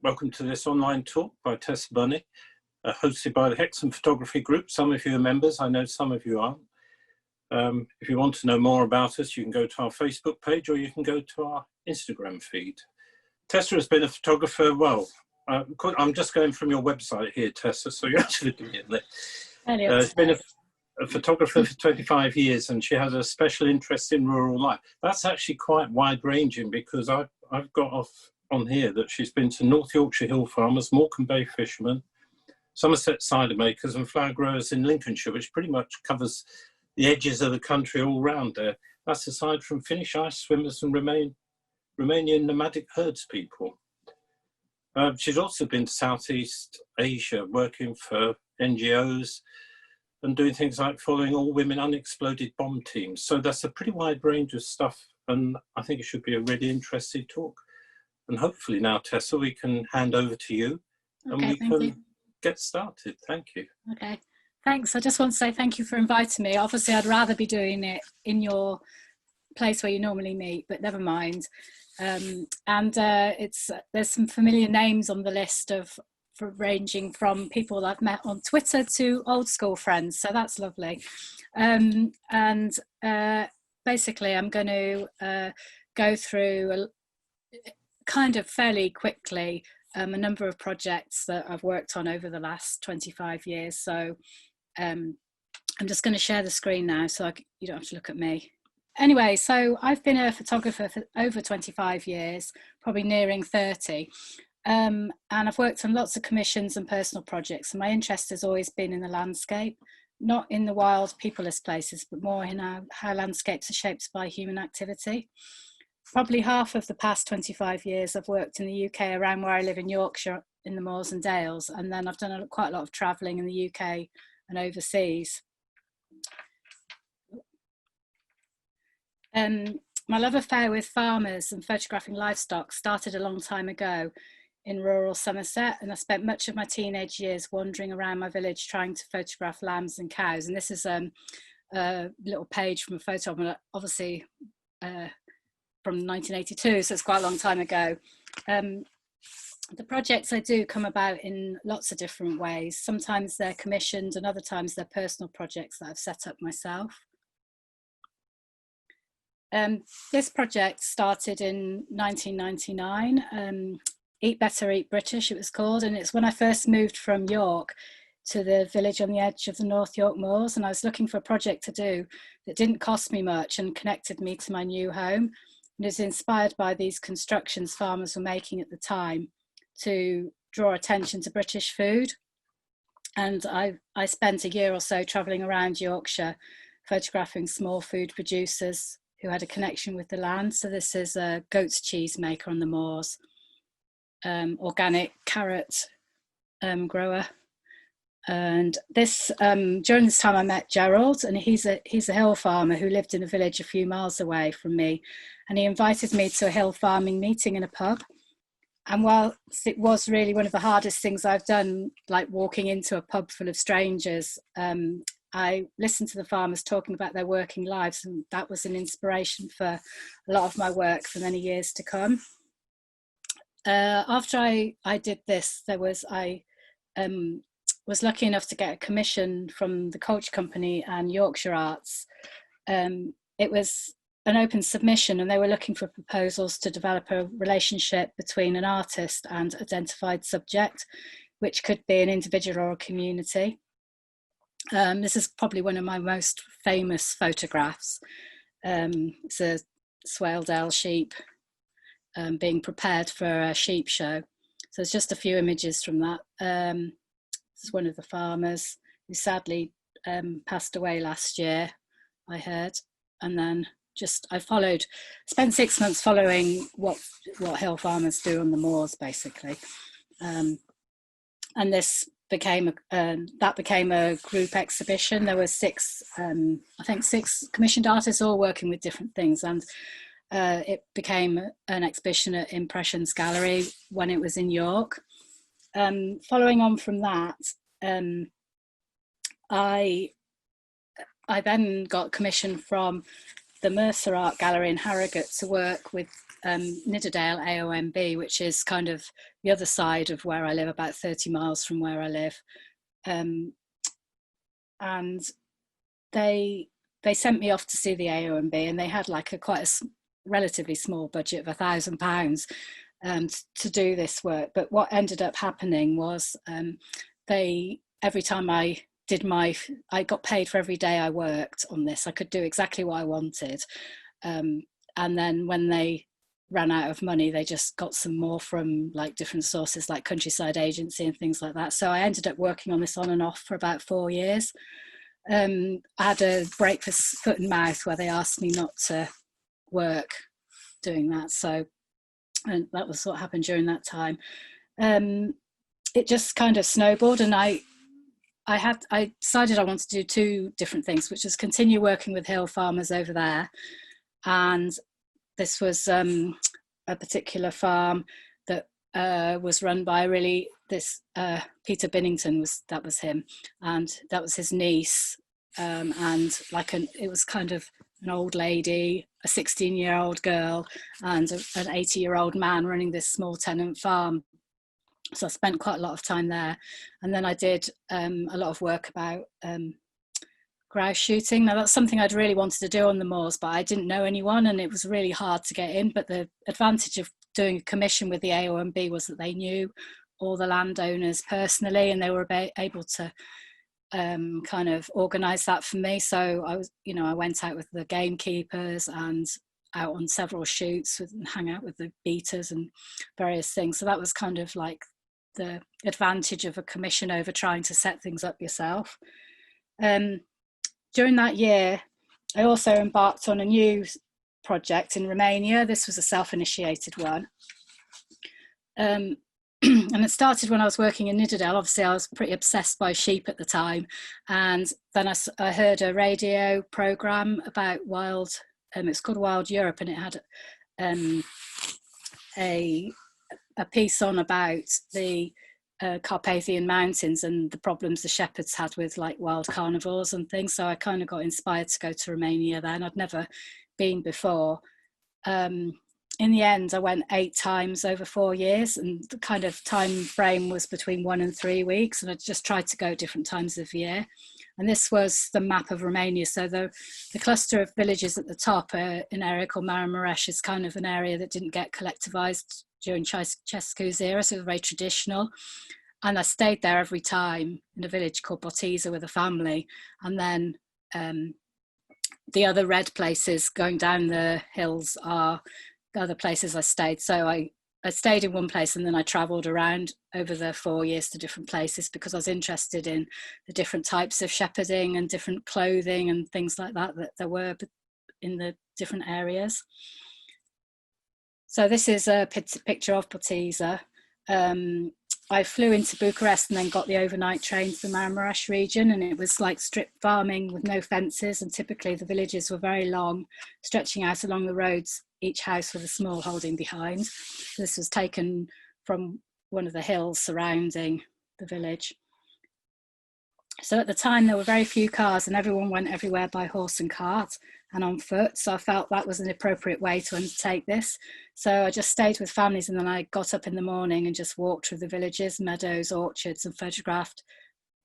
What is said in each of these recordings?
Welcome to this online talk by Tessa Bunney, hosted by the Hexham Photography Group. Some of you are members, I know some of you aren't. If you want to know more about us, you can go to our Facebook page or you can go to our Instagram feed. Tessa has been a photographer, well, I'm just going from your website here, Tessa, so you're actually looking at it. She's been a photographer for 25 years and she has a special interest in rural life. That's actually quite wide-ranging because I've got off on here that she's been to North Yorkshire hill farmers, Morecambe Bay fishermen, Somerset cider makers and flower growers in Lincolnshire, which pretty much covers the edges of the country all round there. That's aside from Finnish ice swimmers and Romanian nomadic herds people. She's also been to Southeast Asia, working for NGOs and doing things like following all women unexploded bomb teams. So that's a pretty wide range of stuff, and I think it should be a really interesting talk. And hopefully now, Tessa, we can hand over to you and we can get started. Thank you. Okay, thanks. I just want to say thank you for inviting me. Obviously, I'd rather be doing it in your place where you normally meet, but never mind. There's some familiar names on the list ranging from people I've met on Twitter to old school friends, so that's lovely. Basically, I'm going to go through kind of fairly quickly a number of projects that I've worked on over the last 25 years. So I'm just going to share the screen now so you don't have to look at me. Anyway, so I've been a photographer for over 25 years, probably nearing 30. And I've worked on lots of commissions and personal projects. And my interest has always been in the landscape, not in the wild, peopleless places, but more in how landscapes are shaped by human activity. Probably half of the past 25 years I've worked in the UK around where I live in Yorkshire, in the moors and dales, and then I've done quite a lot of travelling in the UK and overseas. My love affair with farmers and photographing livestock started a long time ago in rural Somerset, and I spent much of my teenage years wandering around my village trying to photograph lambs and cows. And this is a little page from a photo album, obviously from 1982, so it's quite a long time ago. The projects I do come about in lots of different ways. Sometimes they're commissioned and other times they're personal projects that I've set up myself. This project started in 1999. Eat Better, Eat British, it was called, and it's when I first moved from York to the village on the edge of the North York Moors, and I was looking for a project to do that didn't cost me much and connected me to my new home. And is inspired by these constructions farmers were making at the time to draw attention to British food. And I spent a year or so travelling around Yorkshire photographing small food producers who had a connection with the land. So this is a goat's cheese maker on the moors, organic carrot grower. And this during this time I met Gerald, and he's a hill farmer who lived in a village a few miles away from me, and he invited me to a hill farming meeting in a pub. And while it was really one of the hardest things I've done, like walking into a pub full of strangers, I listened to the farmers talking about their working lives, and that was an inspiration for a lot of my work for many years to come. After I did this, I was lucky enough to get a commission from the Coach Company and Yorkshire Arts. It was an open submission, and they were looking for proposals to develop a relationship between an artist and identified subject, which could be an individual or a community. This is probably one of my most famous photographs. It's a Swaledale sheep being prepared for a sheep show. So it's just a few images from that. This is one of the farmers who sadly passed away last year, I heard. And then I spent 6 months following what hill farmers do on the moors, basically. And this became a group exhibition. There were six commissioned artists all working with different things, and it became an exhibition at Impressions Gallery when it was in York. Following on from that, I then got commission from the Mercer Art Gallery in Harrogate to work with Nidderdale AOMB, which is kind of the other side of where I live, about 30 miles from where I live. And they sent me off to see the AOMB, and they had like quite a relatively small budget of £1,000 to do this work. But what ended up happening was every time I got paid for every day I worked on this. I could do exactly what I wanted. And then when they ran out of money, they just got some more from like different sources like Countryside Agency and things like that. So I ended up working on this on and off for about 4 years. I had a break for foot and mouth where they asked me not to work doing that. So, and that was what happened during that time. It just kind of snowballed, and I decided I wanted to do 2 different things, which was continue working with hill farmers over there. And this was a particular farm that was run by Peter Binnington, was him, and that was his niece, and it was kind of an old lady, a 16-year-old girl, and an 80-year-old man running this small tenant farm. So I spent quite a lot of time there. And then I did a lot of work about grouse shooting. Now that's something I'd really wanted to do on the moors, but I didn't know anyone, and it was really hard to get in. But the advantage of doing a commission with the AOMB was that they knew all the landowners personally, and they were able to kind of organise that for me. So I went out with the gamekeepers and out on several shoots and hang out with the beaters and various things. So that was kind of like the advantage of a commission over trying to set things up yourself. During that year, I also embarked on a new project in Romania. This was a self-initiated one. And it started when I was working in Nidderdale. Obviously, I was pretty obsessed by sheep at the time. And then I heard a radio programme about it's called Wild Europe, and it had a piece on about the Carpathian Mountains and the problems the shepherds had with like wild carnivores and things. So I kind of got inspired to go to Romania then. I'd never been before. In the end, I went 8 times over 4 years, and the kind of time frame was between 1 and 3 weeks. And I just tried to go different times of year. And this was the map of Romania. So the cluster of villages at the top in an area called Maramuresh is kind of an area that didn't get collectivized during Ceausescu's era, so very traditional. And I stayed there every time in a village called Botiza with a family. And then the other red places going down the hills are the other places I stayed. So I stayed in one place, and then I travelled around over the 4 years to different places because I was interested in the different types of shepherding and different clothing and things like that there were in the different areas. So this is a picture of Botiza. I flew into Bucharest and then got the overnight train to the Maramuresh region, and it was like strip farming with no fences, and typically the villages were very long, stretching out along the roads, each house with a small holding behind. This was taken from one of the hills surrounding the village. So at the time there were very few cars, and everyone went everywhere by horse and cart and on foot. So I felt that was an appropriate way to undertake this. So I just stayed with families, and then I got up in the morning and just walked through the villages, meadows, orchards, and photographed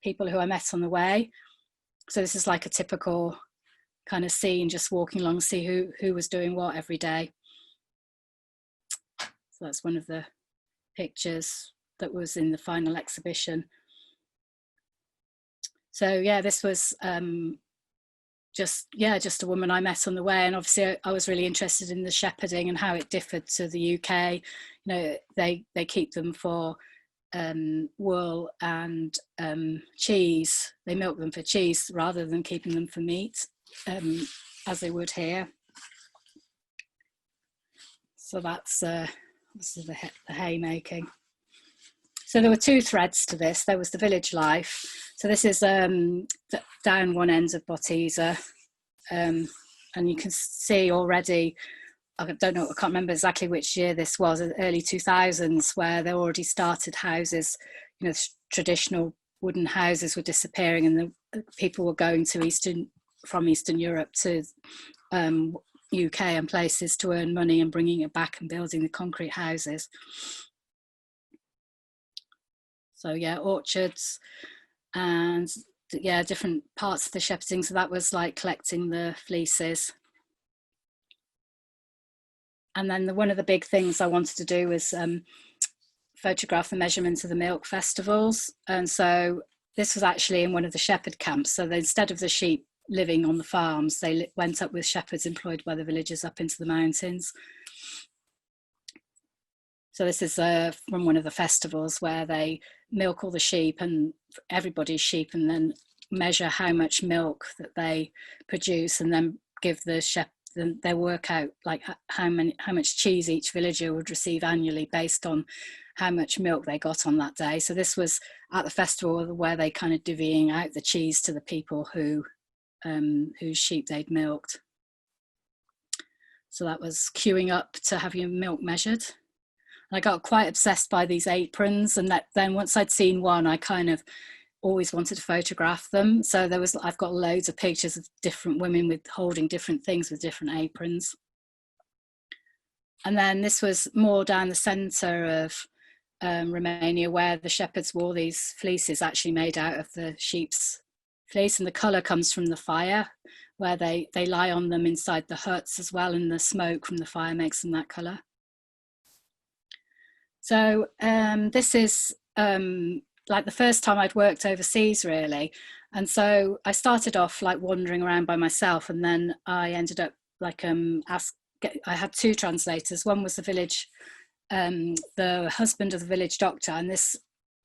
people who I met on the way. So this is like a typical kind of scene, just walking along to see who was doing what every day. So that's one of the pictures that was in the final exhibition. So yeah, this was just a woman I met on the way, and obviously I was really interested in the shepherding and how it differed to the UK. You know, they keep them for wool and cheese. They milk them for cheese rather than keeping them for meat, as they would here. So that's this is the haymaking. So there were 2 threads to this. There was the village life. So this is down one end of Botiza, and you can see already, I can't remember exactly which year this was, early 2000s, where they already started houses, you know, traditional wooden houses were disappearing, and the people were going to from Eastern Europe to UK and places to earn money and bringing it back and building the concrete houses. So yeah, orchards and yeah, different parts of the shepherding. So that was like collecting the fleeces. And then one of the big things I wanted to do was photograph the measurements of the milk festivals. And so this was actually in one of the shepherd camps. So instead of the sheep living on the farms, they went up with shepherds employed by the villagers up into the mountains. So this is from one of the festivals where they milk all the sheep, and everybody's sheep, and then measure how much milk that they produce, and then give the shepherd, they work out like how much cheese each villager would receive annually based on how much milk they got on that day. So this was at the festival where they kind of divvying out the cheese to the people who whose sheep they'd milked. So that was queuing up to have your milk measured. And I got quite obsessed by these aprons, and then once I'd seen one, I kind of always wanted to photograph them. So I've got loads of pictures of different women with holding different things with different aprons. And then this was more down the centre of Romania, where the shepherds wore these fleeces actually made out of the sheep's fleece, and the colour comes from the fire, where they lie on them inside the huts as well, and the smoke from the fire makes them that colour. So this is like the first time I'd worked overseas, really. And so I started off like wandering around by myself, and then I ended up like I had two translators. One was the husband of the village doctor, and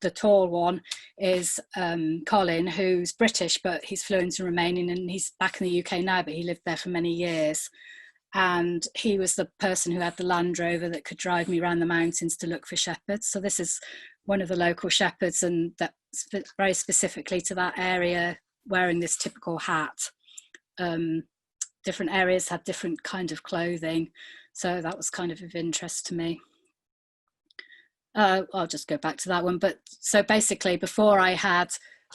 the tall one is Colin, who's British, but he's fluent in Romanian, and he's back in the UK now, but he lived there for many years. And he was the person who had the Land Rover that could drive me around the mountains to look for shepherds. So this is one of the local shepherds, and that's very specifically to that area, wearing this typical hat. Different areas had different kind of clothing. So that was kind of interest to me. I'll just go back to that one. But so basically, before I had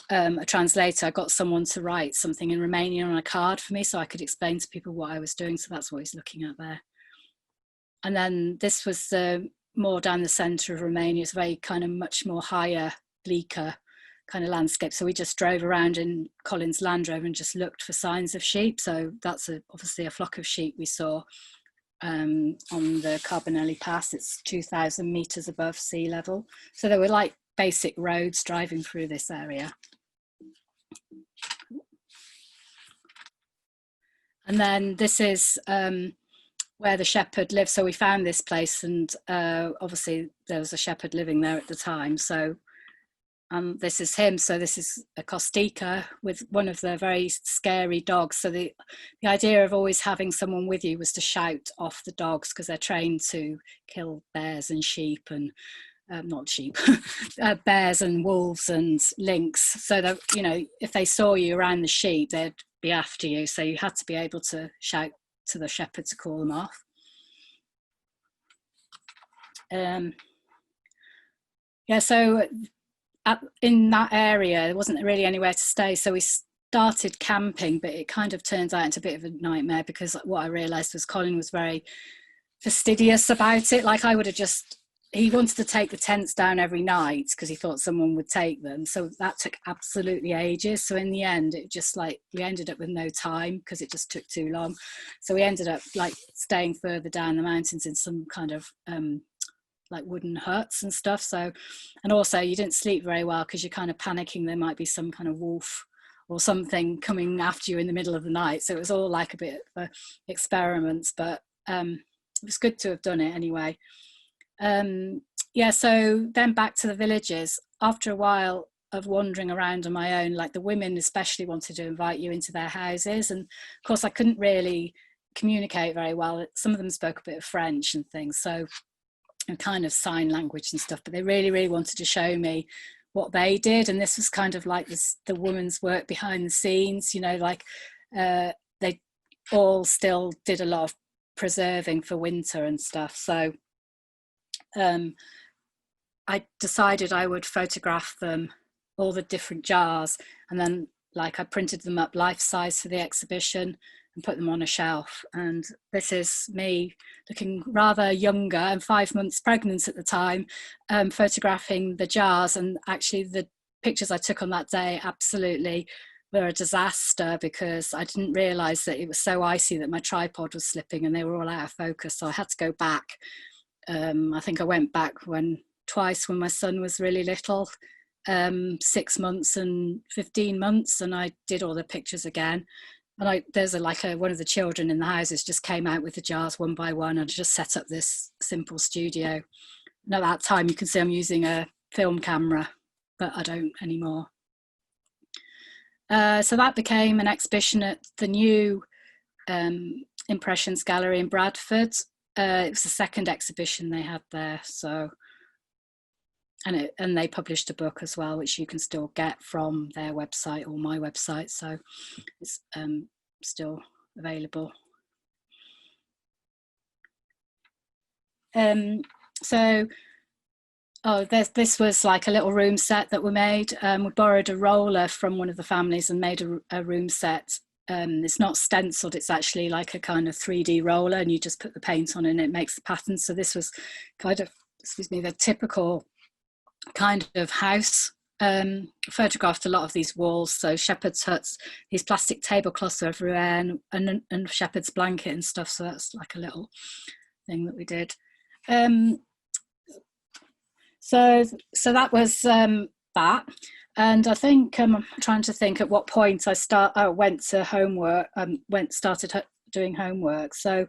a translator, I got someone to write something in Romanian on a card for me so I could explain to people what I was doing. So that's what he's looking at there. And then this was more down the centre of Romania. It's very kind of much more higher, bleaker kind of landscape. So we just drove around in Colin's Land Rover and just looked for signs of sheep. So that's obviously a flock of sheep we saw on the Carbonelli Pass. It's 2,000 metres above sea level. So there were like basic roads driving through this area. And then this is where the shepherd lived. So we found this place, and obviously there was a shepherd living there at the time. So this is him. So this is a Kostika with one of the very scary dogs. So the idea of always having someone with you was to shout off the dogs, because they're trained to kill bears and sheep and not sheep, bears and wolves and lynx. So that, you know, if they saw you around the sheep, they'd be after you. So you had to be able to shout to the shepherd to call them off. Yeah, so in that area, there wasn't really anywhere to stay. So we started camping, but it kind of turned out into a bit of a nightmare, because what I realised was Colin was very fastidious about it. Like he wanted to take the tents down every night because he thought someone would take them. So that took absolutely ages. So in the end, it just like, we ended up with no time because it just took too long. So we ended up like staying further down the mountains in some kind of like wooden huts and stuff. So, and also you didn't sleep very well because you're kind of panicking there might be some kind of wolf or something coming after you in the middle of the night. So it was all like a bit of experiments, but it was good to have done it anyway. Yeah, so then back to the villages. After a while of wandering around on my own, like the women especially wanted to invite you into their houses, and of course I couldn't really communicate very well. Some of them spoke a bit of French and things, so kind of sign language and stuff, but they really wanted to show me what they did. And this was kind of like the woman's work behind the scenes, you know, like they all still did a lot of preserving for winter and stuff. So I decided I would photograph them, all the different jars, and then like I printed them up life size for the exhibition and put them on a shelf. And this is me looking rather younger and 5 months pregnant at the time, photographing the jars. And actually the pictures I took on that day absolutely were a disaster, because I didn't realise that it was so icy that my tripod was slipping and they were all out of focus. So I had to go back. I think I went back twice when my son was really little, 6 months and 15 months, and I did all the pictures again. And there's one of the children in the houses just came out with the jars one by one, and I just set up this simple studio. And at that time, you can see I'm using a film camera, but I don't anymore. So that became an exhibition at the new Impressions Gallery in Bradford. It was the second exhibition they had there. So, and they published a book as well, which you can still get from their website or my website. So it's still available. This was like a little room set that we made. We borrowed a roller from one of the families and made a room set. It's not stenciled, it's actually like a kind of 3D roller, and you just put the paint on and it makes the pattern. So this was kind of, the typical kind of house. Photographed a lot of these walls, so shepherd's huts, these plastic tablecloths everywhere, and shepherd's blanket and stuff. So that's like a little thing that we did. So that was that, and I think I'm trying to think at what point I went to homework, started doing homework. So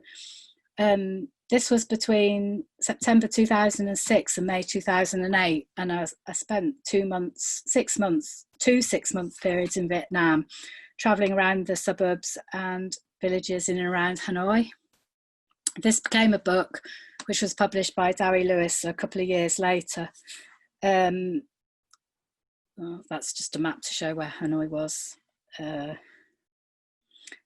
this was between September 2006 and May 2008, and I spent 6 month periods in Vietnam, traveling around the suburbs and villages in and around Hanoi. This became a book which was published by Dowie Lewis a couple of years later. That's just a map to show where Hanoi was.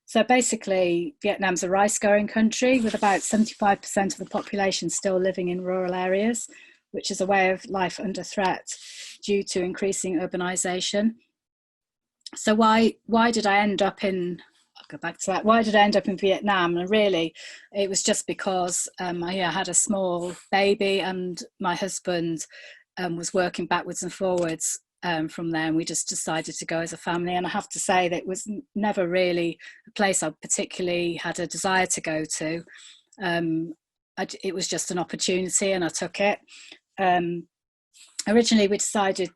So basically, Vietnam's a rice-growing country with about 75% of the population still living in rural areas, which is a way of life under threat due to increasing urbanization. So why did I end up in, I'll go back to that, why did I end up in Vietnam? And really, it was just because I had a small baby, and my husband was working backwards and forwards from there, and we just decided to go as a family. And I have to say that it was never really a place I particularly had a desire to go to. It was just an opportunity, and I took it. Originally, we decided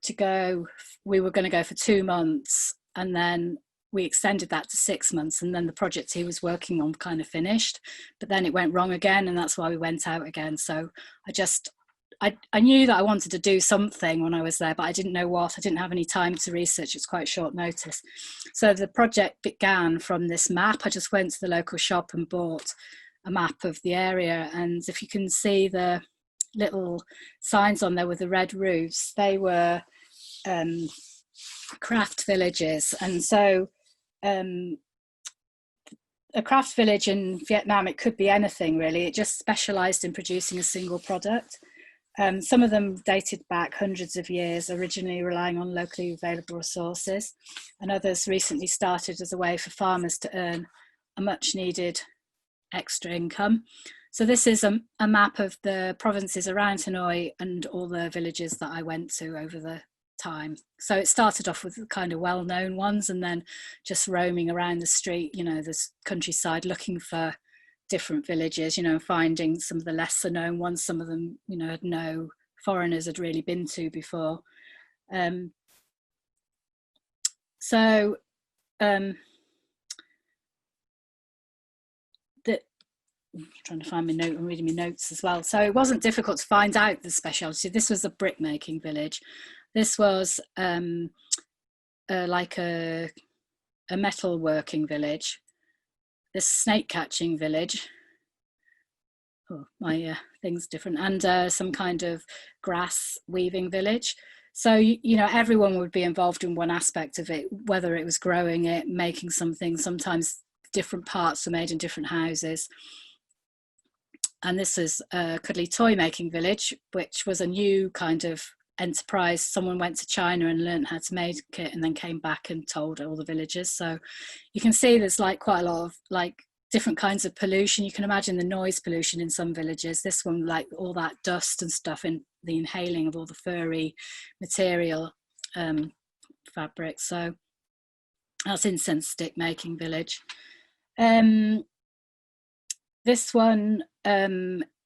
we were going to go for 2 months, and then we extended that to 6 months, and then the project he was working on kind of finished, but then it went wrong again, and that's why we went out again. So I knew that I wanted to do something when I was there, but I didn't know what. I didn't have any time to research. It's quite short notice. So the project began from this map. I just went to the local shop and bought a map of the area. And if you can see the little signs on there with the red roofs, they were craft villages. And so a craft village in Vietnam, it could be anything really. It just specialized in producing a single product. Some of them dated back hundreds of years, originally relying on locally available resources, and others recently started as a way for farmers to earn a much needed extra income. So this is a map of the provinces around Hanoi and all the villages that I went to over the time. So it started off with the kind of well-known ones, and then just roaming around the street, this countryside, looking for different villages, finding some of the lesser known ones. Some of them, no foreigners had really been to before. I'm trying to find my note. I'm reading my notes as well. So it wasn't difficult to find out the specialty. This was a brick making village. This was like a metal working village. This snake catching village. Oh, my thing's different. And some kind of grass weaving village. So, everyone would be involved in one aspect of it, whether it was growing it, making something. Sometimes different parts were made in different houses. And this is a cuddly toy making village, which was a new kind of enterprise. Someone went to China and learned how to make it and then came back and told all the villagers. So you can see there's like quite a lot of like different kinds of pollution. You can imagine the noise pollution in some villages. This one, like all that dust and stuff, and the inhaling of all the furry material fabric. So that's incense stick making village. This one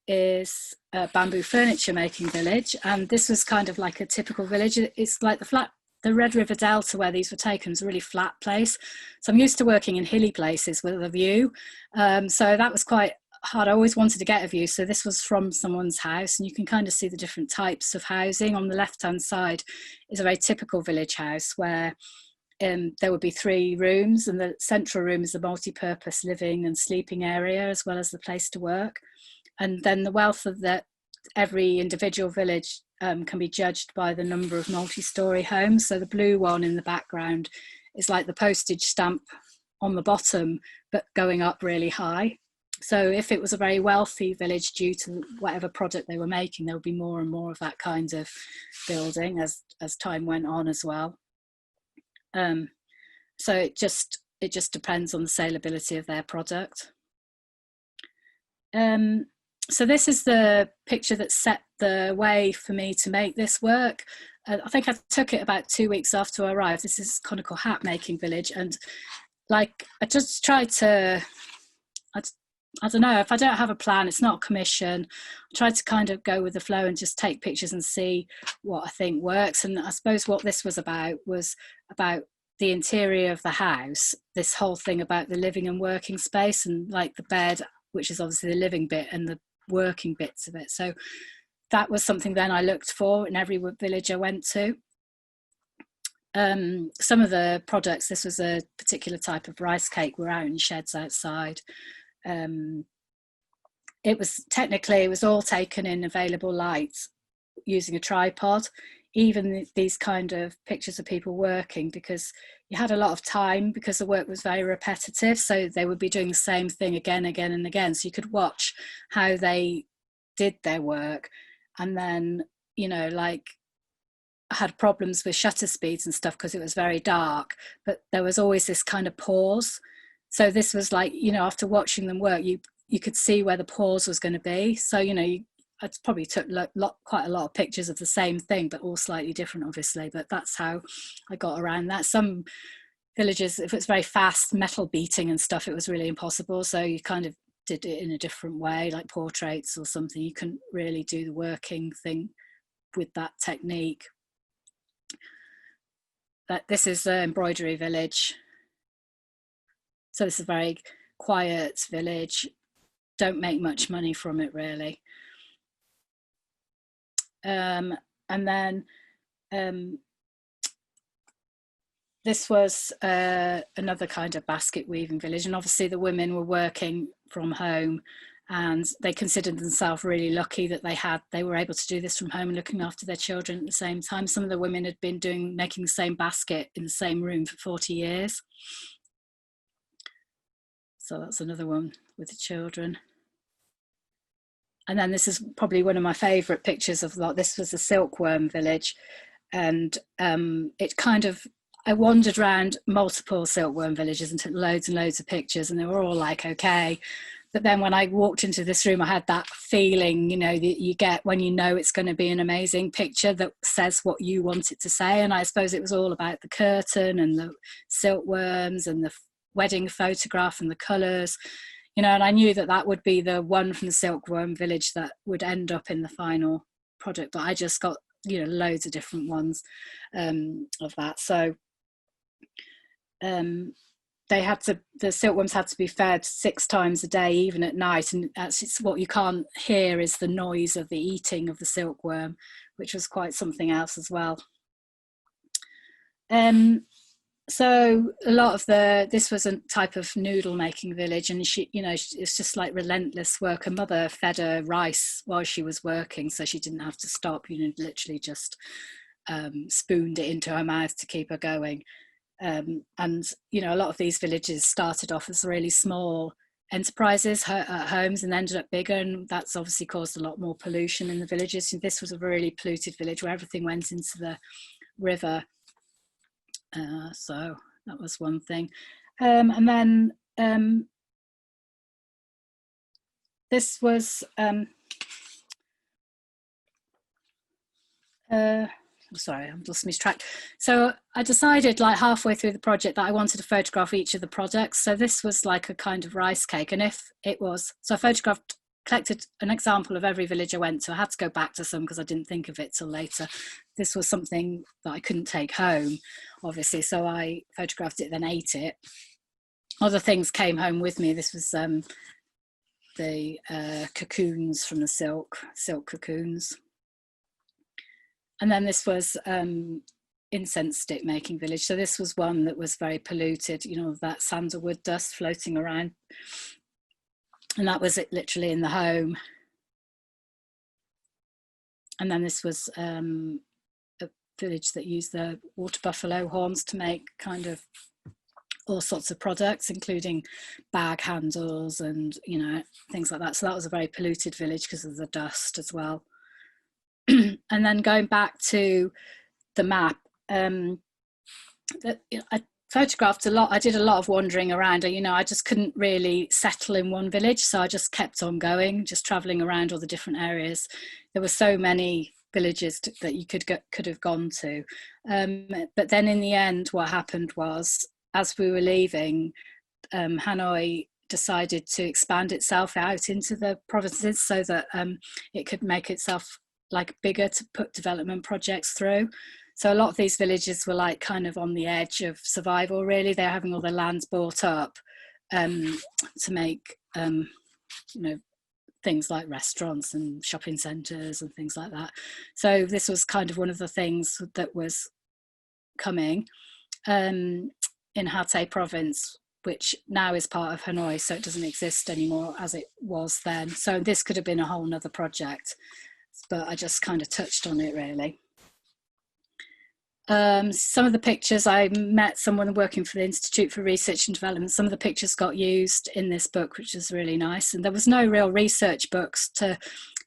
is a bamboo furniture making village, and this was kind of like a typical village. It's like the Red River Delta where these were taken is a really flat place. So I'm used to working in hilly places with a view. So that was quite hard. I always wanted to get a view. So this was from someone's house, and you can kind of see the different types of housing. On the left-hand side is a very typical village house where there would be 3 rooms, and the central room is a multi-purpose living and sleeping area, as well as the place to work. And then the wealth of every individual village can be judged by the number of multi-storey homes. So the blue one in the background is like the postage stamp on the bottom, but going up really high. So if it was a very wealthy village, due to whatever product they were making, there would be more and more of that kind of building as time went on as well. So it just depends on the saleability of their product. So this is the picture that set the way for me to make this work. I think I took it about 2 weeks after I arrived. This is conical hat making village, and like I just tried to, I don't know, if I don't have a plan, it's not a commission, I tried to kind of go with the flow and just take pictures and see what I think works. And I suppose what this was about the interior of the house, this whole thing about the living and working space, and like the bed, which is obviously the living bit, and the working bits of it. So that was something then I looked for in every village I went to. Some of the products, this was a particular type of rice cake, were out in sheds outside. It was all taken in available light using a tripod. Even these kind of pictures of people working, because you had a lot of time, because the work was very repetitive, so they would be doing the same thing again and again, so you could watch how they did their work. And then, you know, like I had problems with shutter speeds and stuff because it was very dark, but there was always this kind of pause. So this was like, you know, after watching them work, you could see where the pause was going to be. So, you know, I probably took quite a lot of pictures of the same thing, but all slightly different, obviously. But that's how I got around that. Some villages, if it's very fast metal beating and stuff, it was really impossible. So you kind of did it in a different way, like portraits or something. You couldn't really do the working thing with that technique. But this is the embroidery village. So it's a very quiet village. Don't make much money from it, really. And then this was another kind of basket weaving village, and obviously the women were working from home, and they considered themselves really lucky that they were able to do this from home and looking after their children at the same time. Some of the women had been making the same basket in the same room for 40 years. So that's another one with the children. And then this is probably one of my favourite pictures of that. This was a silkworm village, and it kind of, I wandered around multiple silkworm villages and took loads and loads of pictures, and they were all like, okay. But then when I walked into this room, I had that feeling, you know, that you get when you know it's going to be an amazing picture that says what you want it to say. And I suppose it was all about the curtain and the silkworms and the wedding photograph and the colours. You know, and I knew that would be the one from the silkworm village that would end up in the final product, but I just got, you know, loads of different ones of that. So the silkworms had to be fed 6 times a day, even at night, and it's what you can't hear is the noise of the eating of the silkworm, which was quite something else as well. So a lot of this was a type of noodle making village, and she, you know, it's just like relentless work. Her mother fed her rice while she was working, so she didn't have to stop, you know, literally just spooned it into her mouth to keep her going. And, you know, a lot of these villages started off as really small enterprises, homes, and ended up bigger, and that's obviously caused a lot more pollution in the villages. And this was a really polluted village where everything went into the river. So that was one thing. And then this was sorry, I've lost my track. So I decided like halfway through the project that I wanted to photograph each of the products. So this was like a kind of rice cake. And if it was, so I collected an example of every village I went to. I had to go back to some because I didn't think of it till later. This was something that I couldn't take home, obviously. So I photographed it, then ate it. Other things came home with me. This was the cocoons from the silk cocoons. And then this was incense stick making village. So this was one that was very polluted, you know, that sandalwood dust floating around. And that was it literally in the home. And then this was a village that used the water buffalo horns to make kind of all sorts of products, including bag handles and, you know, things like that. So that was a very polluted village because of the dust as well. And then going back to the map, I photographed a lot. I did a lot of wandering around. You know, I just couldn't really settle in one village, so I just kept on going, just traveling around all the different areas. There were so many villages that you could have gone to, but then in the end, what happened was, as we were leaving, Hanoi decided to expand itself out into the provinces so that it could make itself like bigger to put development projects through. So a lot of these villages were like kind of on the edge of survival, really. They're having all their lands bought up to make, you know, things like restaurants and shopping centres and things like that. So this was kind of one of the things that was coming in Hatay province, which now is part of Hanoi, so it doesn't exist anymore as it was then. So this could have been a whole nother project, but I just kind of touched on it really. Some of the pictures, I met someone working for the Institute for Research and Development. Some of the pictures got used in this book, which is really nice. And there was no real research books to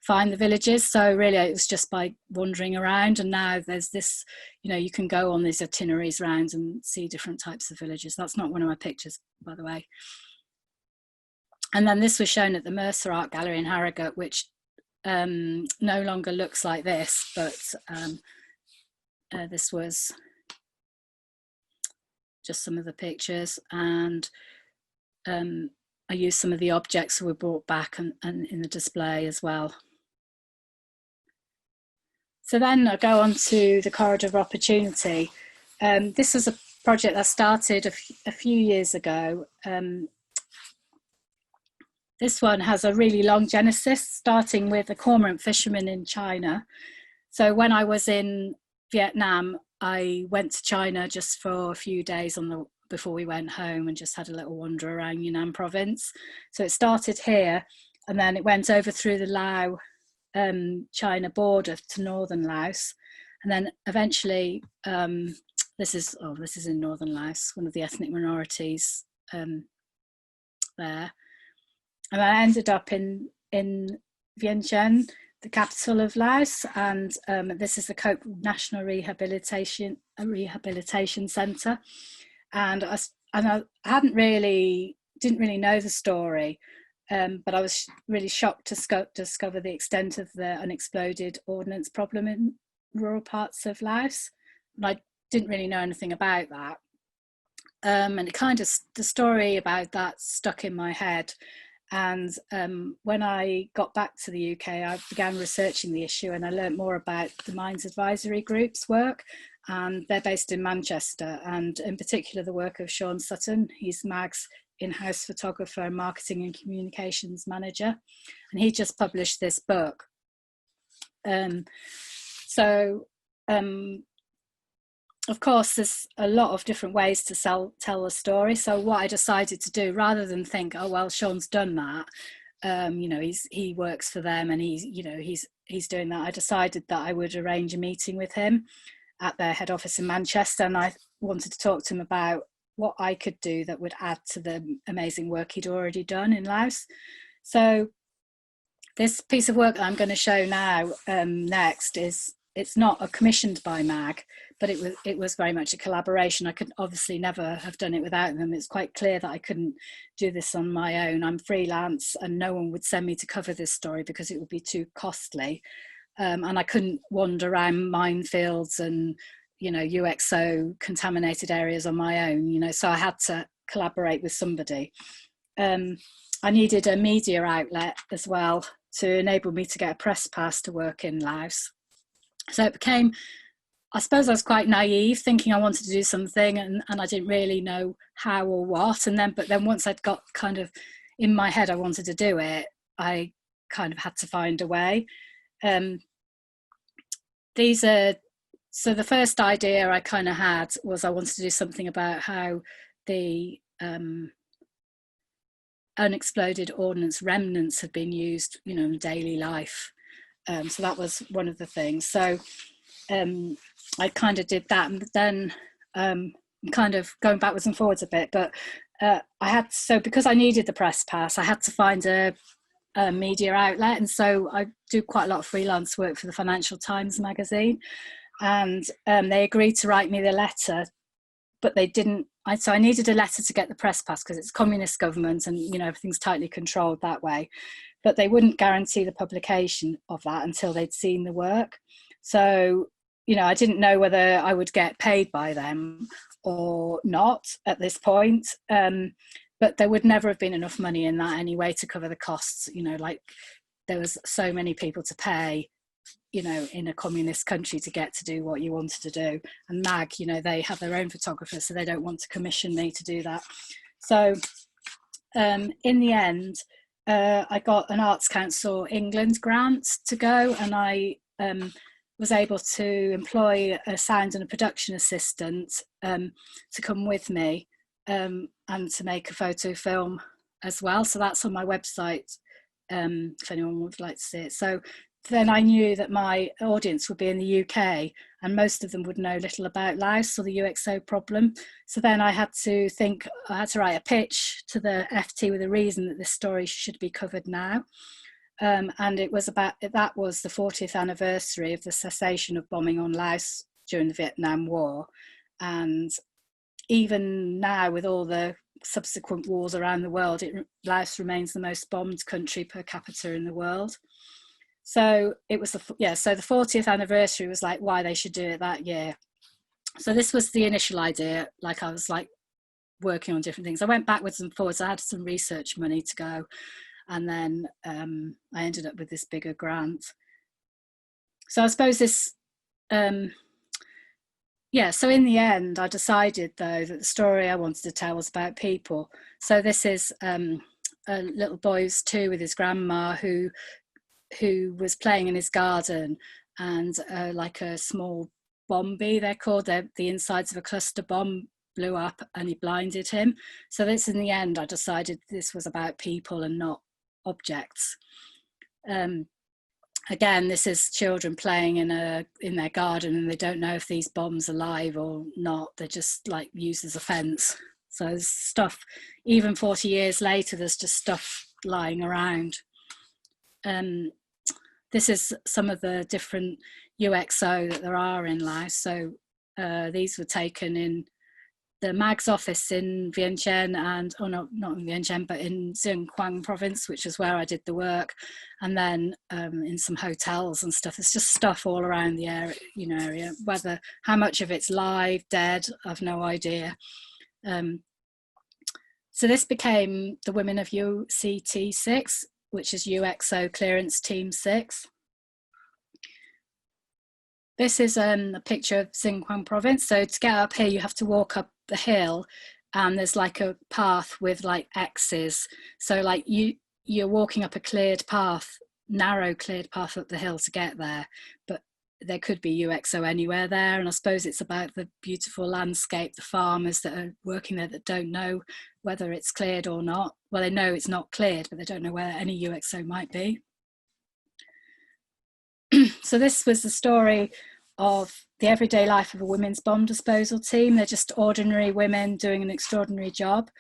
find the villages. So really it was just by wandering around. And now there's this, you know, you can go on these itineraries around and see different types of villages. That's not one of my pictures, by the way. And then this was shown at the Mercer Art Gallery in Harrogate, which no longer looks like this, but this was just some of the pictures, and I used some of the objects that were brought back and in the display as well. So then I go on to the Corridor of Opportunity. This was a project that started a few years ago. This one has a really long genesis, starting with a cormorant fisherman in China. So when I was in Vietnam, I went to China just for a few days before we went home, and just had a little wander around Yunnan province. So it started here, and then it went over through the Lao China border to northern Laos, and then eventually this is in northern Laos, one of the ethnic minorities there. And I ended up in Vientiane, the capital of Laos, and this is the Cope National Rehabilitation Centre. And I didn't really know the story, but I was really shocked to discover the extent of the unexploded ordnance problem in rural parts of Laos. And I didn't really know anything about that. And it kind of, the story about that stuck in my head. And when I got back to the UK, I began researching the issue, and I learned more about the Mines Advisory Group's work. And they're based in Manchester, and in particular the work of Sean Sutton. He's MAG's in-house photographer and marketing and communications manager, and he just published this book. Of course, there's a lot of different ways to tell a story. So what I decided to do, rather than think, oh well, Sean's done that, you know, he works for them and he's doing that, I decided that I would arrange a meeting with him at their head office in Manchester, and I wanted to talk to him about what I could do that would add to the amazing work he'd already done in Laos. So this piece of work that I'm going to show now next it's not commissioned by MAG, but it was very much a collaboration. I could obviously never have done it without them. It's quite clear that I couldn't do this on my own. I'm freelance and no one would send me to cover this story because it would be too costly. And I couldn't wander around minefields and, you know, UXO contaminated areas on my own, you know, so I had to collaborate with somebody. I needed a media outlet as well to enable me to get a press pass to work in Laos. So it became, I suppose I was quite naive, thinking I wanted to do something and I didn't really know how or what. But then once I'd got kind of in my head I wanted to do it, I kind of had to find a way. So the first idea I kind of had was I wanted to do something about how the unexploded ordnance remnants had been used, you know, in daily life. So that was one of the things. So I kind of did that, and then kind of going backwards and forwards a bit, but because I needed the press pass, I had to find a media outlet, and so I do quite a lot of freelance work for the Financial Times magazine, and they agreed to write me the letter, but they didn't. So I needed a letter to get the press pass because it's communist government and, you know, everything's tightly controlled that way, but they wouldn't guarantee the publication of that until they'd seen the work. So, you know, I didn't know whether I would get paid by them or not at this point, but there would never have been enough money in that anyway to cover the costs. You know, like there was so many people to pay, you know, in a communist country to get to do what you wanted to do. And MAG, you know, they have their own photographers, so they don't want to commission me to do that. So in the end, I got an Arts Council England grant to go, and I was able to employ a sound and a production assistant to come with me and to make a photo film as well. So that's on my website if anyone would like to see it. So then I knew that my audience would be in the UK and most of them would know little about Laos or the UXO problem. So then I had to write a pitch to the FT with a reason that this story should be covered now. And that was the 40th anniversary of the cessation of bombing on Laos during the Vietnam War. And even now, with all the subsequent wars around the world, Laos remains the most bombed country per capita in the world. So it was so the 40th anniversary was like why they should do it that year. So this was the initial idea. Like I was like working on different things. I went backwards and forwards. I had some research money to go, and then I ended up with this bigger grant. So I suppose this, so in the end, I decided though that the story I wanted to tell was about people. So this is a little boy's two with his grandma who was playing in his garden, and like a small bombie, they're called, the insides of a cluster bomb blew up and he blinded him. So this, in the end, I decided this was about people and not objects. Again, this is children playing in their garden, and they don't know if these bombs are live or not. They're just like used as a fence. So there's stuff, even 40 years later, there's just stuff lying around. This is some of the different UXO that there are in Laos. So these were taken in the MAG's office in Vientiane, and not in Vientiane, but in Xuân Quang province, which is where I did the work, and then in some hotels and stuff. It's just stuff all around the area. Whether how much of it's live, dead, I've no idea. So this became the Women of UCT 6, which is UXO Clearance Team 6. This is a picture of Xuân Quang province. So to get up here, you have to walk up the hill, and there's like a path with like X's. So like you're walking up a cleared path, narrow cleared path up the hill to get there, but there could be UXO anywhere there. And I suppose it's about the beautiful landscape, the farmers that are working there that don't know whether it's cleared or not. Well, they know it's not cleared, but they don't know where any UXO might be. So this was the story of the everyday life of a women's bomb disposal team. They're just ordinary women doing an extraordinary job.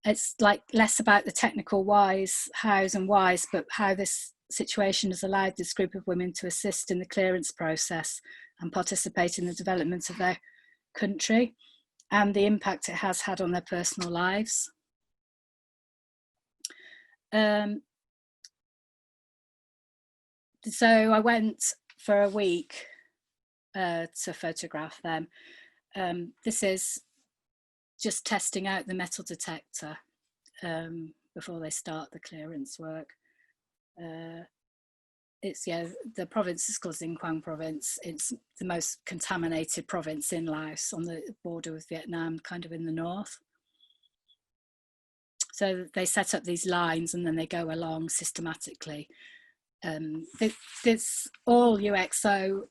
It's like less about the technical whys, hows and whys, but how this situation has allowed this group of women to assist in the clearance process and participate in the development of their country, and the impact it has had on their personal lives. So I went for a week to photograph them. This is just testing out the metal detector before they start the clearance work. It's, yeah, the province is called Xinjiang province. It's the most contaminated province in Laos, on the border with Vietnam, kind of in the north. So they set up these lines and then they go along systematically. It's all UXO,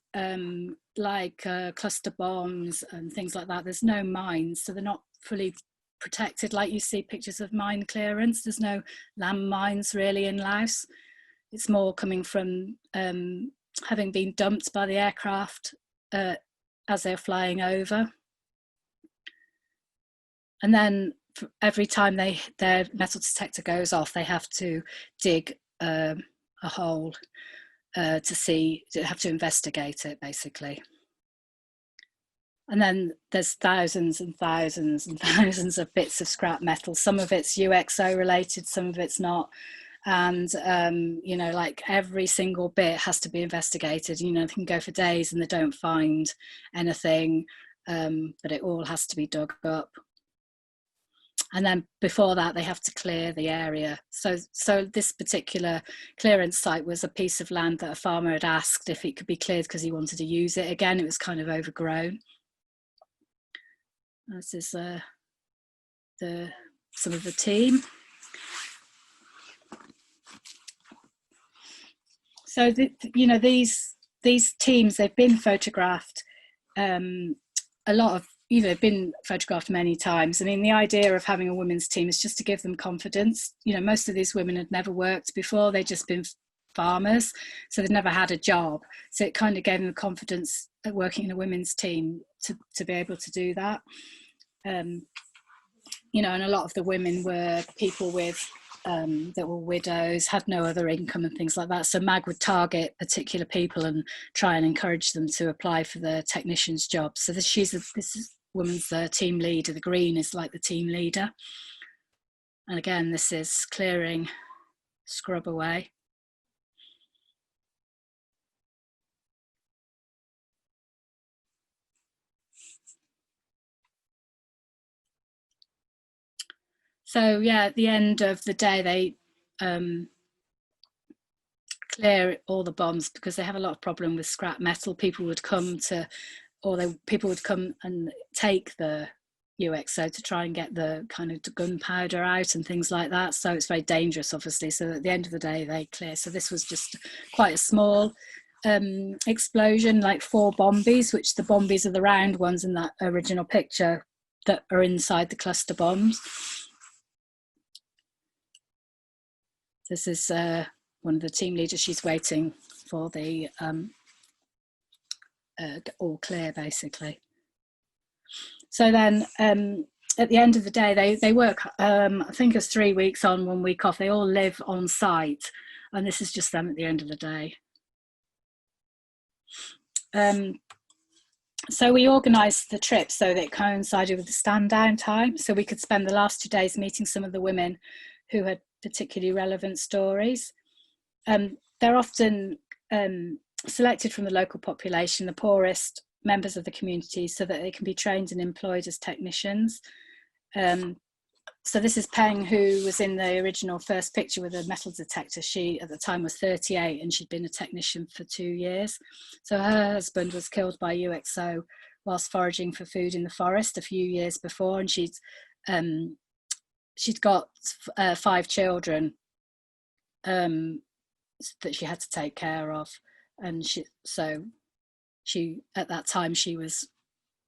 like cluster bombs and things like that. There's no mines, so they're not fully protected like you see pictures of mine clearance. There's no landmines really in Laos. It's more coming from having been dumped by the aircraft as they're flying over. And then every time their metal detector goes off, they have to dig a hole to have to investigate it, basically. And then there's thousands and thousands and thousands of bits of scrap metal. Some of it's UXO related, some of it's not. And, you know, like every single bit has to be investigated. You know, they can go for days and they don't find anything, but it all has to be dug up. And then before that, they have to clear the area. So this particular clearance site was a piece of land that a farmer had asked if it could be cleared because he wanted to use it again. It was kind of overgrown. This is some of the team. So, you know, these teams, they've been photographed, a lot of, you know, been photographed many times. I mean, the idea of having a women's team is just to give them confidence. You know, most of these women had never worked before. They'd just been farmers, so they'd never had a job. So it kind of gave them confidence at working in a women's team to be able to do that. You know, and a lot of the women were people with that were widows, had no other income and things like that. So MAG would target particular people and try and encourage them to apply for the technician's job. So this woman's the team leader. The green is like the team leader. And again, this is clearing scrub away. So yeah, at the end of the day, they clear all the bombs because they have a lot of problem with scrap metal. People would come and take the UXO to try and get the kind of gunpowder out and things like that. So it's very dangerous, obviously. So at the end of the day, they clear. So this was just quite a small explosion, like 4 bombies, which the bombies are the round ones in that original picture that are inside the cluster bombs. This is one of the team leaders. She's waiting for the all clear, basically. So then at the end of the day, they work, I think it's 3 weeks on, 1 week off. They all live on site, and this is just them at the end of the day. So we organised the trip so that it coincided with the stand down time, so we could spend the last 2 days meeting some of the women who had particularly relevant stories. They're often selected from the local population, the poorest members of the community, so that they can be trained and employed as technicians. So this is Peng, who was in the original first picture with a metal detector. She at the time was 38 and she'd been a technician for 2 years. So her husband was killed by UXO whilst foraging for food in the forest a few years before, and she'd got 5 children that she had to take care of, and she at that time she was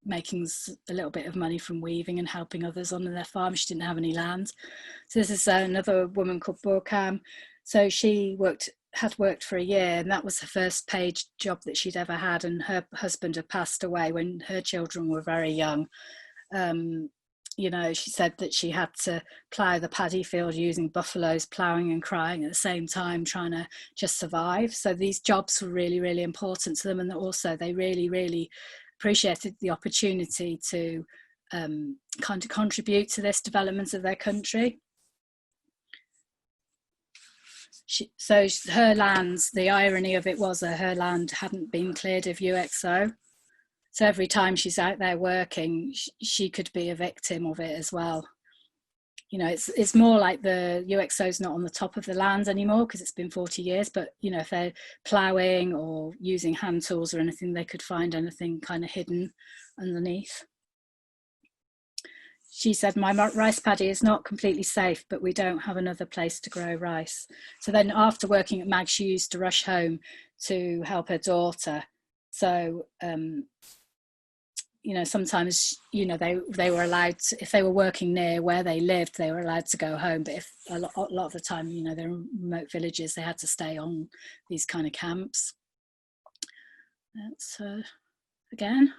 making a little bit of money from weaving and helping others on their farm. She didn't have any land. So this is another woman called Burkam. So she worked had worked for a year, and that was her first paid job that she'd ever had, and her husband had passed away when her children were very young. You know, she said that she had to plough the paddy field using buffaloes, ploughing and crying at the same time, trying to just survive. So these jobs were really, really important to them, and also they really, really appreciated the opportunity to kind of contribute to this development of their country. So her lands, the irony of it was that her land hadn't been cleared of UXO. So every time she's out there working, she could be a victim of it as well. You know, it's more like the UXO's not on the top of the land anymore because it's been 40 years, but, you know, if they're ploughing or using hand tools or anything, they could find anything kind of hidden underneath. She said, my rice paddy is not completely safe, but we don't have another place to grow rice. So then after working at MAG, she used to rush home to help her daughter. So, you know, sometimes, you know, they were allowed to, if they were working near where they lived, they were allowed to go home. But if a lot of the time, you know, they're in remote villages, they had to stay on these kind of camps. That's again.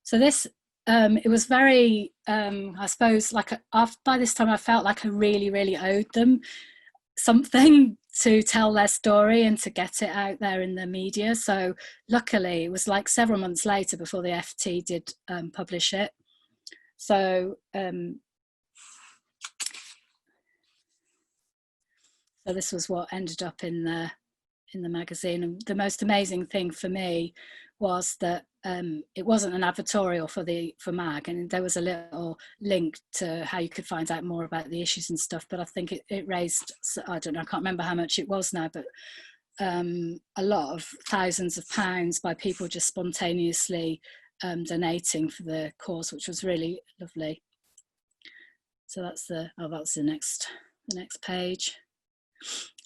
So this, it was very, I suppose, like by this time I felt like I really, really owed them something to tell their story and to get it out there in the media. So luckily it was like several months later before the FT did publish it. So so this was what ended up in the magazine. And the most amazing thing for me was that it wasn't an advertorial for MAG, and there was a little link to how you could find out more about the issues and stuff, but I think it raised, I don't know, I can't remember how much it was now, but a lot of thousands of pounds by people just spontaneously donating for the cause, which was really lovely. So that's the next page.